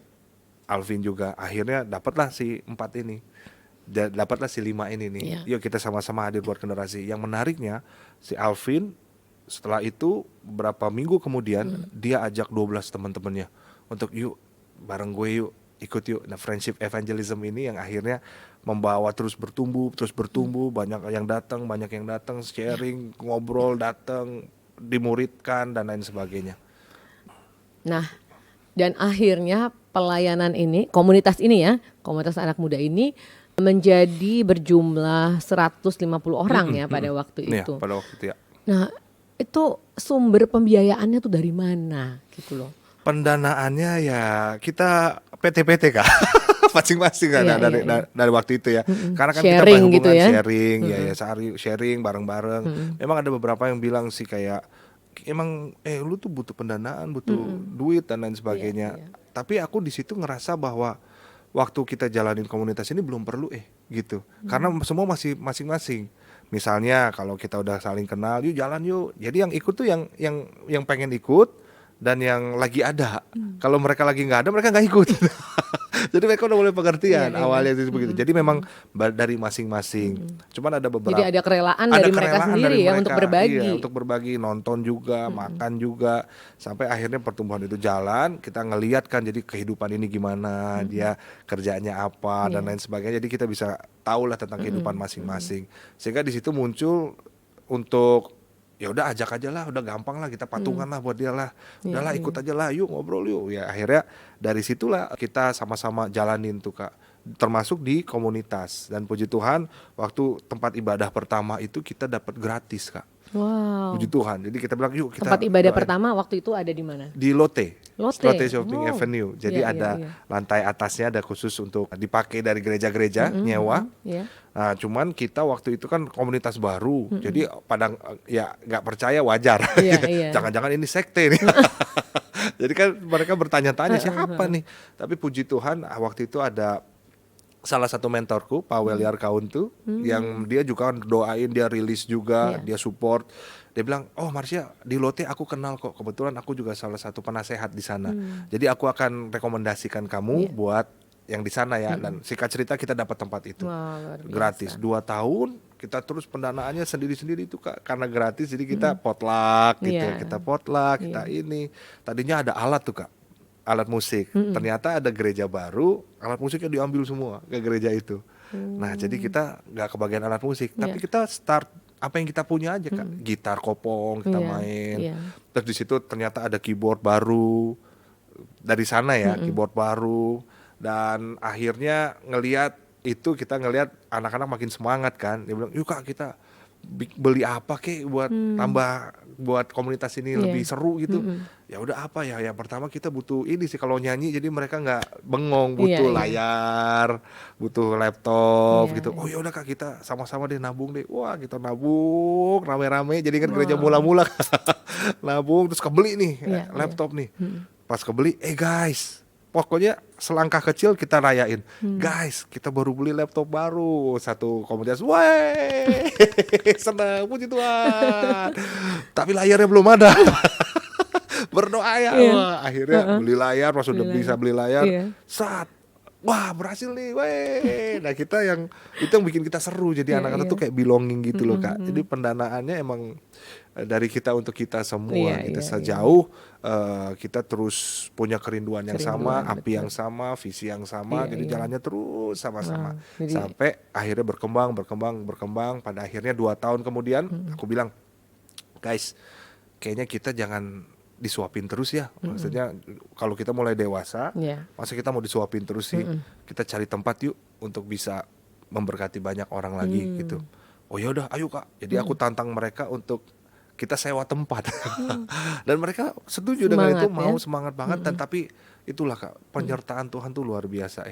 Alvin juga, akhirnya dapatlah si 4 ini, dapatlah si 5 ini nih. Yuk kita sama-sama hadir buat generasi. Yang menariknya si Alvin setelah itu beberapa minggu kemudian dia ajak 12 teman-temannya untuk yuk bareng gue yuk ikut yuk. Nah, friendship evangelism ini yang akhirnya membawa terus bertumbuh, banyak yang datang, sharing, ngobrol, datang, dimuridkan dan lain sebagainya. Nah, dan akhirnya pelayanan ini, komunitas ini ya, komunitas anak muda ini menjadi berjumlah 150 orang ya pada waktu itu. Iya, pada waktu itu ya. Nah, itu sumber pembiayaannya tuh dari mana gitu loh? Pendanaannya ya kita PT Kak. Masing-masing kan dari waktu itu ya. Karena kan kita berhubungan gitu ya? sharing bareng-bareng. Memang ada beberapa yang bilang sih kayak emang lu tuh butuh pendanaan, butuh duit dan lain sebagainya. Tapi aku di situ ngerasa bahwa waktu kita jalanin komunitas ini belum perlu gitu. Karena semua masih masing-masing. Misalnya kalau kita udah saling kenal, yuk jalan yuk. Jadi yang ikut tuh yang pengen ikut dan yang lagi ada. Kalau mereka lagi nggak ada, mereka nggak ikut. Jadi mereka udah mulai pengertian awalnya itu begitu. Jadi memang dari masing-masing. Cuman ada beberapa. Jadi ada kerelaan dari mereka sendiri ya untuk berbagi. Iya, untuk berbagi, nonton juga, makan juga, sampai akhirnya pertumbuhan itu jalan. Kita ngelihat kan jadi kehidupan ini gimana, dia kerjanya apa dan lain sebagainya. Jadi kita bisa tahu lah tentang kehidupan masing-masing. Sehingga di situ muncul untuk ya udah ajak aja lah, udah gampang lah, kita patungan lah buat dia lah, Iya, udahlah iya. ikut aja lah, yuk ngobrol yuk. Ya akhirnya dari situlah kita sama-sama jalanin tuh Kak, termasuk di komunitas. Dan puji Tuhan waktu tempat ibadah pertama itu kita dapat gratis Kak, puji Wow. Tuhan. Jadi kita bilang yuk Tempat kita ibadah doain. pertama waktu itu ada di mana? Di Lotte, Lotte. Lotte Shopping Oh. Avenue. Jadi Iya, iya, ada iya. lantai atasnya ada khusus untuk dipakai dari gereja-gereja nyewa. Iya. Nah, cuman kita waktu itu kan komunitas baru, jadi pada ya nggak percaya wajar. Iya, iya. Jangan-jangan ini sekte nih. Jadi kan mereka bertanya-tanya siapa nih. Tapi puji Tuhan waktu itu ada salah satu mentorku, Pak Weliar Kaun tuh, yang dia juga kan doain, dia rilis juga, Iya. dia support. Dia bilang, oh Marsha di Lotte aku kenal kok, kebetulan aku juga salah satu penasehat di sana. Jadi aku akan rekomendasikan kamu Iya. buat yang di sana ya. Dan singkat cerita kita dapat tempat itu Wah, luar biasa. gratis 2 tahun. Kita terus pendanaannya sendiri-sendiri itu Kak, karena gratis. Jadi kita potluck gitu, Iya. kita potluck, kita ini. Tadinya ada alat tuh Kak, alat musik. Ternyata ada gereja baru, alat musiknya diambil semua ke gereja itu. Nah jadi kita nggak kebagian alat musik, tapi kita start apa yang kita punya aja Kak, gitar kopong kita Iya, main. iya. Terus di situ ternyata ada keyboard baru dari sana ya, keyboard baru. Dan akhirnya ngelihat itu, kita ngelihat anak-anak makin semangat kan. Dia bilang, yuk Kak kita beli apa kek buat tambah buat komunitas ini Iya. lebih seru gitu. Ya udah apa ya, yang pertama kita butuh ini sih kalau nyanyi, jadi mereka nggak bengong, butuh Iya, iya. layar, butuh laptop Iya, gitu. iya. Oh ya udah Kak kita sama-sama deh nabung deh. Wah kita nabung rame-rame, jadi kan gereja mula-mula nabung terus kebeli nih Iya, laptop nih. Pas kebeli, guys, pokoknya selangkah kecil kita rayain. Guys, kita baru beli laptop baru. Satu komunitas, weh, senang, puji Tuhan. Tapi layarnya belum ada. Berdoa ya. Iya. Wah, akhirnya beli layar, pas udah Beli bisa layar. beli layar, Iya. saat wah berhasil nih, weh. Nah kita yang itu yang bikin kita seru. Jadi Iya, anak-anak iya. tuh kayak belonging gitu loh Kak. Jadi pendanaannya emang dari kita untuk kita semua. Iya, Kita iya, sejauh kita terus punya kerinduan yang sama, Kerinduan, api yang sama, visi yang Iya, sama. Jadi iya. jalannya terus sama-sama. Wow, jadi- Sampai akhirnya berkembang. Pada akhirnya 2 tahun kemudian aku bilang, guys, kayaknya kita jangan disuapin terus ya. Maksudnya kalau kita mulai dewasa, Iya. masa kita mau disuapin terus sih? Kita cari tempat yuk untuk bisa memberkati banyak orang lagi gitu. Oh ya udah, ayo Kak. Jadi aku tantang mereka untuk kita sewa tempat. Dan mereka setuju dengan Semangat itu, mau ya. semangat banget. Dan tapi itulah Kak, penyertaan Tuhan tuh luar biasa.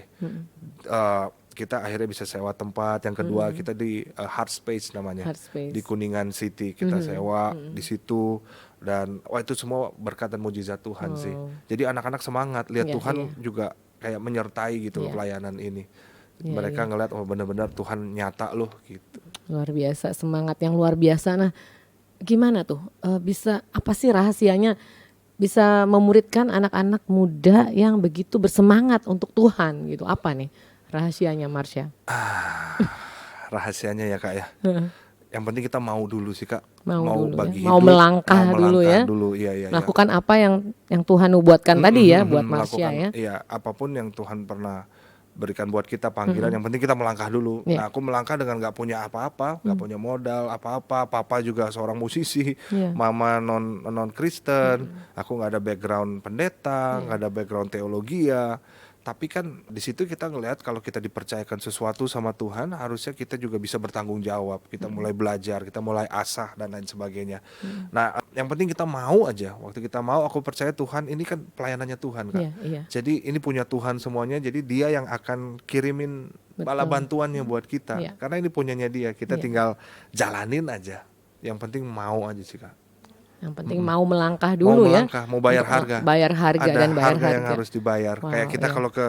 Kita akhirnya bisa sewa tempat. Yang kedua kita di Heart Space namanya, Heart Space. di Kuningan City kita sewa di situ. Dan wah itu semua berkat dan mujizat Tuhan sih. Jadi anak-anak semangat lihat Iya, Tuhan iya. juga kayak menyertai gitu Iya. pelayanan ini. Iya, Mereka iya. ngeliat oh benar-benar Tuhan nyata loh gitu. Luar biasa, semangat yang luar biasa. Nah, gimana tuh bisa apa sih rahasianya bisa memuridkan anak-anak muda yang begitu bersemangat untuk Tuhan gitu? Apa nih rahasianya, Marsha? Rahasianya ya Kak ya. Yang penting kita mau dulu sih Kak. Mau dulu ya. bagi Mau hidup, melangkah dulu ya. Iya, iya. Melakukan apa yang Tuhan nubuatkan tadi ya buat Marsha melakukan, ya. Iya, apapun yang Tuhan pernah berikan buat kita panggilan, yang penting kita melangkah dulu. Iya. Nah, aku melangkah dengan nggak punya apa-apa, nggak punya modal apa-apa. Papa juga seorang musisi, Iya. mama non Kristen, aku nggak ada background pendeta, nggak ada background teologi ya. Tapi kan di situ kita ngelihat kalau kita dipercayakan sesuatu sama Tuhan, harusnya kita juga bisa bertanggung jawab. Kita mulai belajar, kita mulai asah dan lain sebagainya. Nah, yang penting kita mau aja. Waktu kita mau, aku percaya Tuhan ini kan pelayanannya Tuhan Kak. Iya, iya. Jadi ini punya Tuhan semuanya. Jadi Dia yang akan kirimin bala bantuannya buat kita. Iya. Karena ini punyanya Dia. Kita Iya. tinggal jalanin aja. Yang penting mau aja sih Kak. Yang penting mau melangkah Mau dulu ya. melangkah, mau bayar Untuk harga. bayar harga Ada dan bayar harga yang harga. harus dibayar. Wow, Kayak kita iya. kalau ke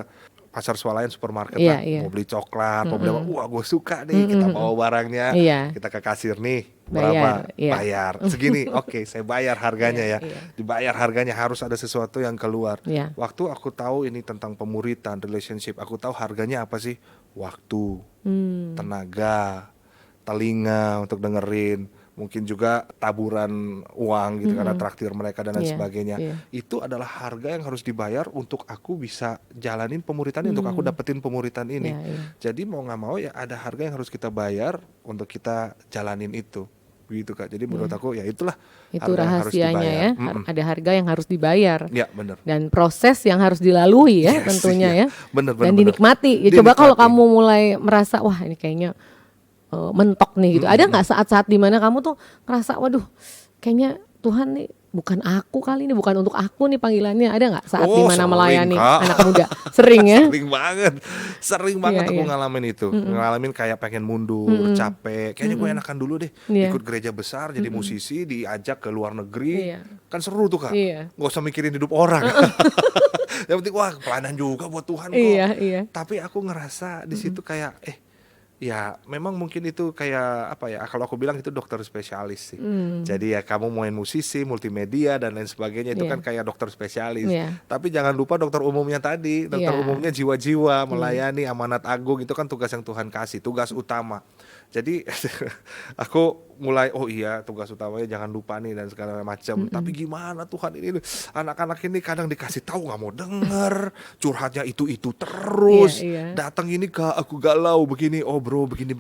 pasar swalayan supermarket Iya, lah, iya. mau beli coklat, mau beli apa, wah gue suka nih, kita bawa barangnya, Iya. kita ke kasir nih, Bayar, berapa? iya. Bayar, segini, oke, saya bayar harganya Iya, ya, iya. dibayar harganya, harus ada sesuatu yang keluar. Iya. Waktu aku tahu ini tentang pemuritan, relationship, aku tahu harganya apa sih? Waktu, tenaga, telinga untuk dengerin, mungkin juga taburan uang gitu karena traktir mereka dan lain Iya, sebagainya. iya. Itu adalah harga yang harus dibayar untuk aku bisa jalanin pemuritan ini, untuk aku dapetin pemuritan ini. Iya, iya. Jadi mau nggak mau ya ada harga yang harus kita bayar untuk kita jalanin itu. gitu Kak. Jadi menurut aku ya itulah Itu harga yang harus rahasianya dibayar. ya, ada harga yang harus dibayar Ya benar. dan proses yang harus dilalui ya Yes, tentunya iya. ya. Benar, Dan benar. dinikmati. Ya coba kalau Dinikmati. kamu mulai merasa wah ini kayaknya mentok nih gitu. Ada nggak saat-saat dimana kamu tuh ngerasa waduh kayaknya Tuhan nih bukan aku kali ini, bukan untuk aku nih panggilannya. Ada nggak saat Oh, dimana sering, melayani Kak. anak muda? Sering ya? Sering banget Iya, aku iya. ngalamin itu, ngalamin kayak pengen mundur, capek, kayaknya gue enakan dulu deh, Iya. ikut gereja besar jadi musisi, diajak ke luar negeri, Iya. kan seru tuh Kak, Iya. nggak usah mikirin hidup orang, yang penting wah pelayanan juga buat Tuhan kok, Iya, iya. tapi aku ngerasa di situ kayak ya memang mungkin itu kayak apa ya, kalau aku bilang itu dokter spesialis sih. Jadi ya kamu main musisi, multimedia dan lain sebagainya itu Iya. kan kayak dokter spesialis. Iya. Tapi jangan lupa dokter umumnya tadi, dokter Iya. umumnya jiwa-jiwa, melayani amanat agung itu kan tugas yang Tuhan kasih, tugas utama. Jadi aku mulai oh iya tugas utamanya jangan lupa nih dan segala macam. Tapi gimana Tuhan ini anak-anak ini kadang dikasih tahu nggak mau denger, curhatnya itu terus. Iya, iya. Datang ini Kak aku galau begini, oh bro begini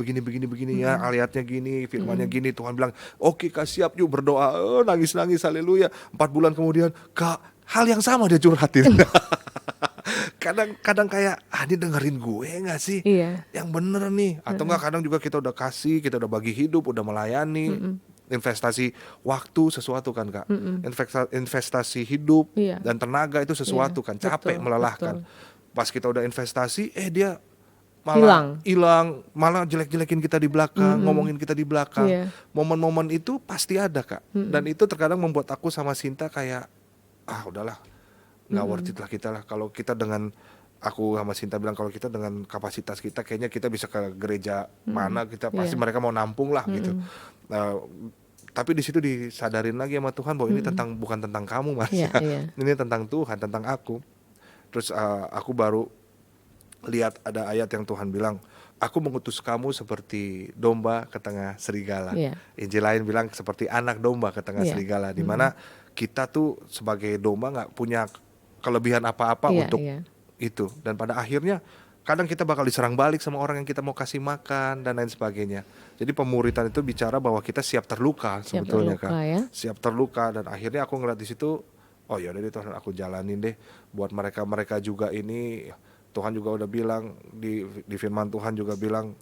ya, ayatnya gini, firmannya gini, Tuhan bilang oke Kak siap yuk berdoa, nangis haleluya. 4 bulan kemudian Kak hal yang sama dia curhatin. Kadang kayak ini dengerin gue nggak sih, Iya. yang bener nih, atau enggak kadang juga kita udah kasih, kita udah bagi hidup, udah melayani, investasi waktu sesuatu kan Kak, investasi hidup Iya. dan tenaga itu sesuatu Iya, kan, capek betul, melelahkan. Pas kita udah investasi, dia Hilang. malah hilang, malah jelek-jelekin kita di belakang, ngomongin kita di belakang. Iya. Momen-momen itu pasti ada Kak, dan itu terkadang membuat aku sama Sinta kayak udahlah, nggak worth it lah kita lah. Kalau kita dengan aku sama Sinta bilang kalau kita dengan kapasitas kita kayaknya kita bisa ke gereja mana kita pasti Iya. mereka mau nampung lah gitu. Tapi di situ disadarin lagi sama Tuhan bahwa ini bukan tentang kamu Mas, Iya, iya. ini tentang Tuhan, tentang aku. Terus aku baru lihat ada ayat yang Tuhan bilang, aku mengutus kamu seperti domba ke tengah serigala. Iya. Injil lain bilang seperti anak domba ke tengah Iya. serigala, di mana kita tuh sebagai domba nggak punya kelebihan apa-apa Iya, untuk iya. itu, dan pada akhirnya kadang kita bakal diserang balik sama orang yang kita mau kasih makan dan lain sebagainya. Jadi pemuritan itu bicara bahwa kita siap terluka Siap sebetulnya terluka, Kak. ya. Siap terluka, dan akhirnya aku ngeliat di situ, oh ya udah deh Tuhan, aku jalanin deh buat mereka juga ini. Tuhan juga udah bilang di firman Tuhan juga bilang,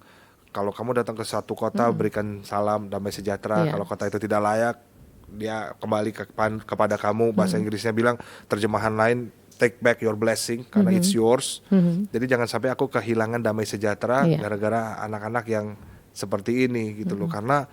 kalau kamu datang ke satu kota berikan salam damai sejahtera. Iya. Kalau kota itu tidak layak, dia kembali kepada kamu. Bahasa Inggrisnya bilang, terjemahan lain, take back your blessing karena it's yours. Jadi jangan sampai aku kehilangan damai sejahtera Iya. gara-gara anak-anak yang seperti ini gitu loh. Karena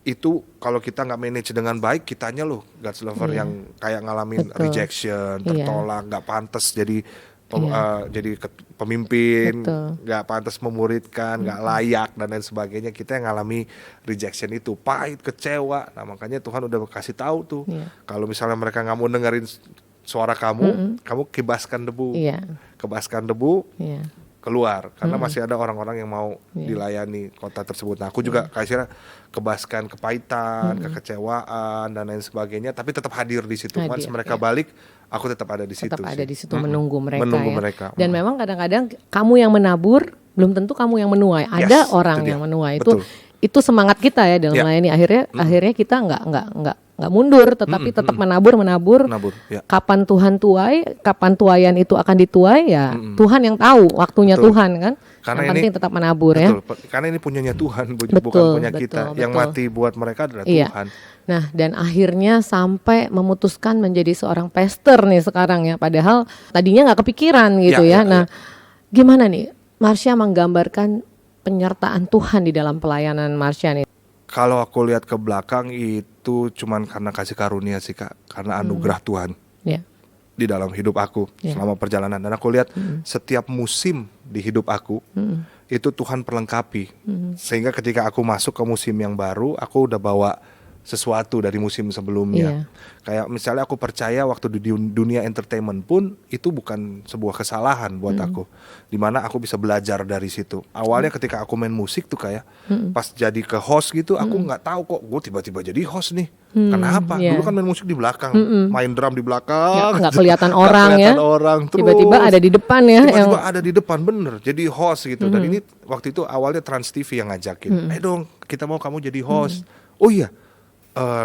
itu kalau kita nggak manage dengan baik, kitanya loh God's lover Iya. yang kayak ngalamin Betul. rejection, Iya. tertolak, nggak pantas jadi Iya. jadi pemimpin, Betul. nggak pantas memuridkan, nggak layak dan lain sebagainya. Kita yang ngalami rejection itu pahit, kecewa. Nah makanya Tuhan udah kasih tahu tuh, Iya. kalau misalnya mereka nggak mau dengerin suara kamu, kamu kebaskan debu, Iya. kebaskan debu, Iya. keluar, karena masih ada orang-orang yang mau Iya. dilayani kota tersebut. Nah aku juga kasih kebaskan kepahitan, kekecewaan dan lain sebagainya, tapi tetap hadir di situ. Hadir, Once mereka ya. balik, aku tetap ada di situ. Tetap ada sih. di situ menunggu mereka Menunggu ya. mereka. Dan memang kadang-kadang kamu yang menabur belum tentu kamu yang menuai. Yes, Ada orang itu dia. yang menuai. Betul. Itu semangat kita ya dalam Ya. melayani. Akhirnya kita nggak mundur, tetapi tetap menabur. Nabur, ya. Kapan Tuhan tuai, kapan tuaian itu akan dituai ya Tuhan yang tahu waktunya Betul. Tuhan kan. Karena yang ini- penting tetap menabur ya. Betul, karena ini punyanya Tuhan, bukan Betul, punya betul, kita. Yang betul. mati buat mereka adalah Iya. Tuhan. Nah, dan akhirnya sampai memutuskan menjadi seorang pastor nih sekarang ya. Padahal tadinya nggak kepikiran gitu Ya, ya. ya, Nah, gimana nih Marsha menggambarkan penyertaan Tuhan di dalam pelayanan Marsha nih? Kalau aku lihat ke belakang itu cuman karena kasih karunia sih Kak, karena anugerah Tuhan Ya. di dalam hidup aku Ya. selama perjalanan. Dan aku lihat setiap musim di hidup aku itu Tuhan perlengkapi, sehingga ketika aku masuk ke musim yang baru, aku udah bawa sesuatu dari musim sebelumnya. Iya. Kayak misalnya aku percaya waktu di dunia entertainment pun itu bukan sebuah kesalahan buat aku, dimana aku bisa belajar dari situ. Awalnya ketika aku main musik tuh kayak pas jadi ke host gitu, aku nggak tahu kok gue tiba-tiba jadi host nih. Kenapa? iya. Dulu kan main musik di belakang, main drum di belakang, Nggak kelihatan nggak orang ya. kelihatan orang. Terus Tiba-tiba ada di depan ya. tiba-tiba ada di depan, bener jadi host gitu. Dan ini waktu itu awalnya Trans TV yang ngajakin, dong kita mau kamu jadi host. Oh iya,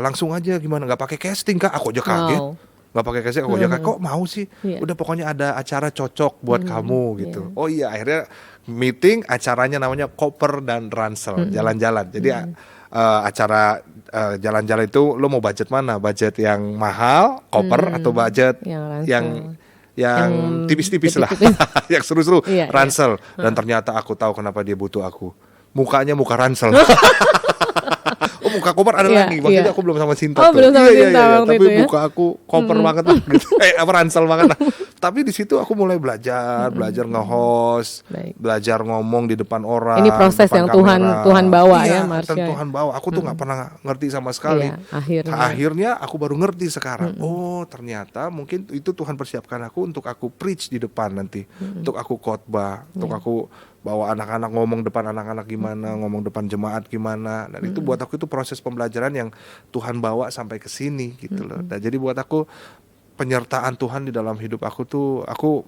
langsung aja gimana, nggak pakai casting Kak, aku aja kaget. Wow. Nggak pakai casting, aku aja kaget, kok mau sih? Iya. Udah pokoknya ada acara cocok buat kamu gitu. Iya. Oh iya, akhirnya meeting, acaranya namanya Koper dan Ransel, jalan-jalan. Jadi acara jalan-jalan itu lo mau budget mana? Budget yang mahal, Koper, atau budget Yang Ransel. yang Yang tipis-tipis lah, tipis-tipis. yang seru-seru, Iya, iya. Ransel. Dan ternyata aku tahu kenapa dia butuh aku. Mukanya muka Ransel. Oh, muka Koper ada Iya, lagi, makanya iya. aku belum sama Sinta Oh, tuh. belum sama Iya, Sinta waktu tapi itu ya? muka aku Koper banget lah, gitu. Ransel banget lah. Tapi di situ aku mulai belajar nge-host, Baik. belajar ngomong di depan orang. Ini proses depan yang kamera. Tuhan bawa Iya, ya, Marsha. Tuhan bawa. Aku tuh nggak pernah ngerti sama sekali. Iya, Akhirnya aku baru ngerti sekarang. Oh, ternyata mungkin itu Tuhan persiapkan aku untuk aku preach di depan nanti, untuk aku khotbah, untuk aku bawa anak-anak ngomong depan anak-anak gimana, ngomong depan jemaat gimana. Dan itu buat aku itu proses pembelajaran yang Tuhan bawa sampai ke sini gitu loh. Dan jadi buat aku penyertaan Tuhan di dalam hidup aku tuh, aku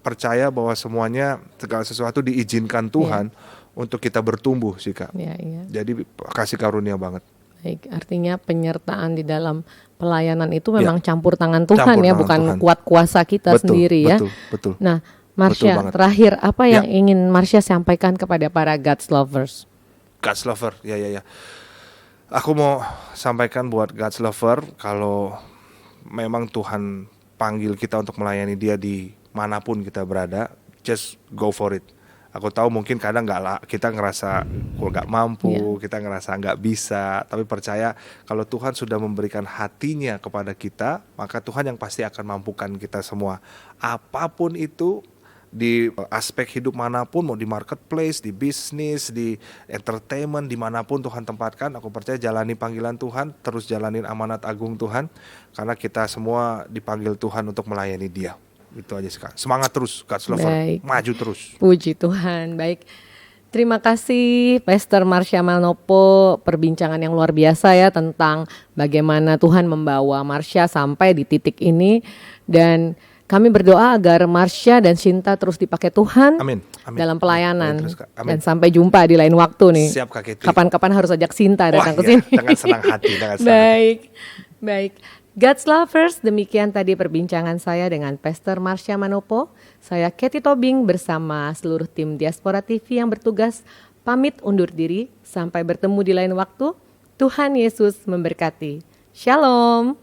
percaya bahwa semuanya, segala sesuatu diizinkan Tuhan untuk kita bertumbuh sih Kak. Iya, iya. Jadi kasih karunia banget. Baik, artinya penyertaan di dalam pelayanan itu memang campur tangan Tuhan Campur ya, tangan bukan Tuhan. kuat kuasa kita sendiri ya. Betul. Nah, Betul Marsha, banget. terakhir apa yang Ya. ingin Marsha sampaikan kepada para God's lovers? God's lover, ya. Aku mau sampaikan buat God's lover, kalau memang Tuhan panggil kita untuk melayani Dia di manapun kita berada, just go for it. Aku tahu mungkin kadang kita ngerasa nggak mampu, kita ngerasa nggak bisa, tapi percaya kalau Tuhan sudah memberikan hatinya kepada kita, maka Tuhan yang pasti akan mampukan kita semua. Apapun itu, di aspek hidup manapun, mau di marketplace, di bisnis, di entertainment, dimanapun Tuhan tempatkan, aku percaya jalani panggilan Tuhan, terus jalanin amanat agung Tuhan, karena kita semua dipanggil Tuhan untuk melayani Dia. Itu aja sih Kak. Semangat terus, God's lover, Baik. maju terus. Puji Tuhan. Baik. Terima kasih Pastor Marsha Manopo, perbincangan yang luar biasa ya tentang bagaimana Tuhan membawa Marsha sampai di titik ini, dan kami berdoa agar Marsha dan Sinta terus dipakai Tuhan Amin. dalam pelayanan. Amin terus, Kak. Amin. Dan sampai jumpa di lain waktu nih. Siap Kak Keti. Kapan-kapan harus ajak Sinta datang ke iya, sini. dengan senang hati, dengan senang hati. Baik. God's lovers, demikian tadi perbincangan saya dengan Pastor Marsha Manopo. Saya Katie Tobing bersama seluruh tim Diaspora TV yang bertugas pamit undur diri. Sampai bertemu di lain waktu. Tuhan Yesus memberkati. Shalom.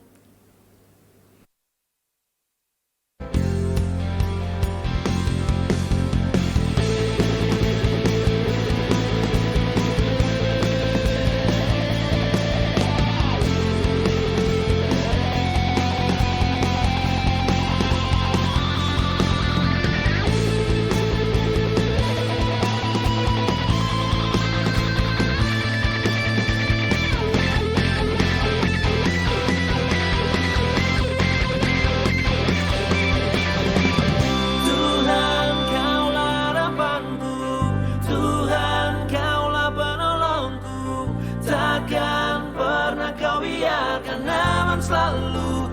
Tuhan Kaulah harapanku, Tuhan Kaulah penolongku, takkan pernah Kau biarkan aman selalu.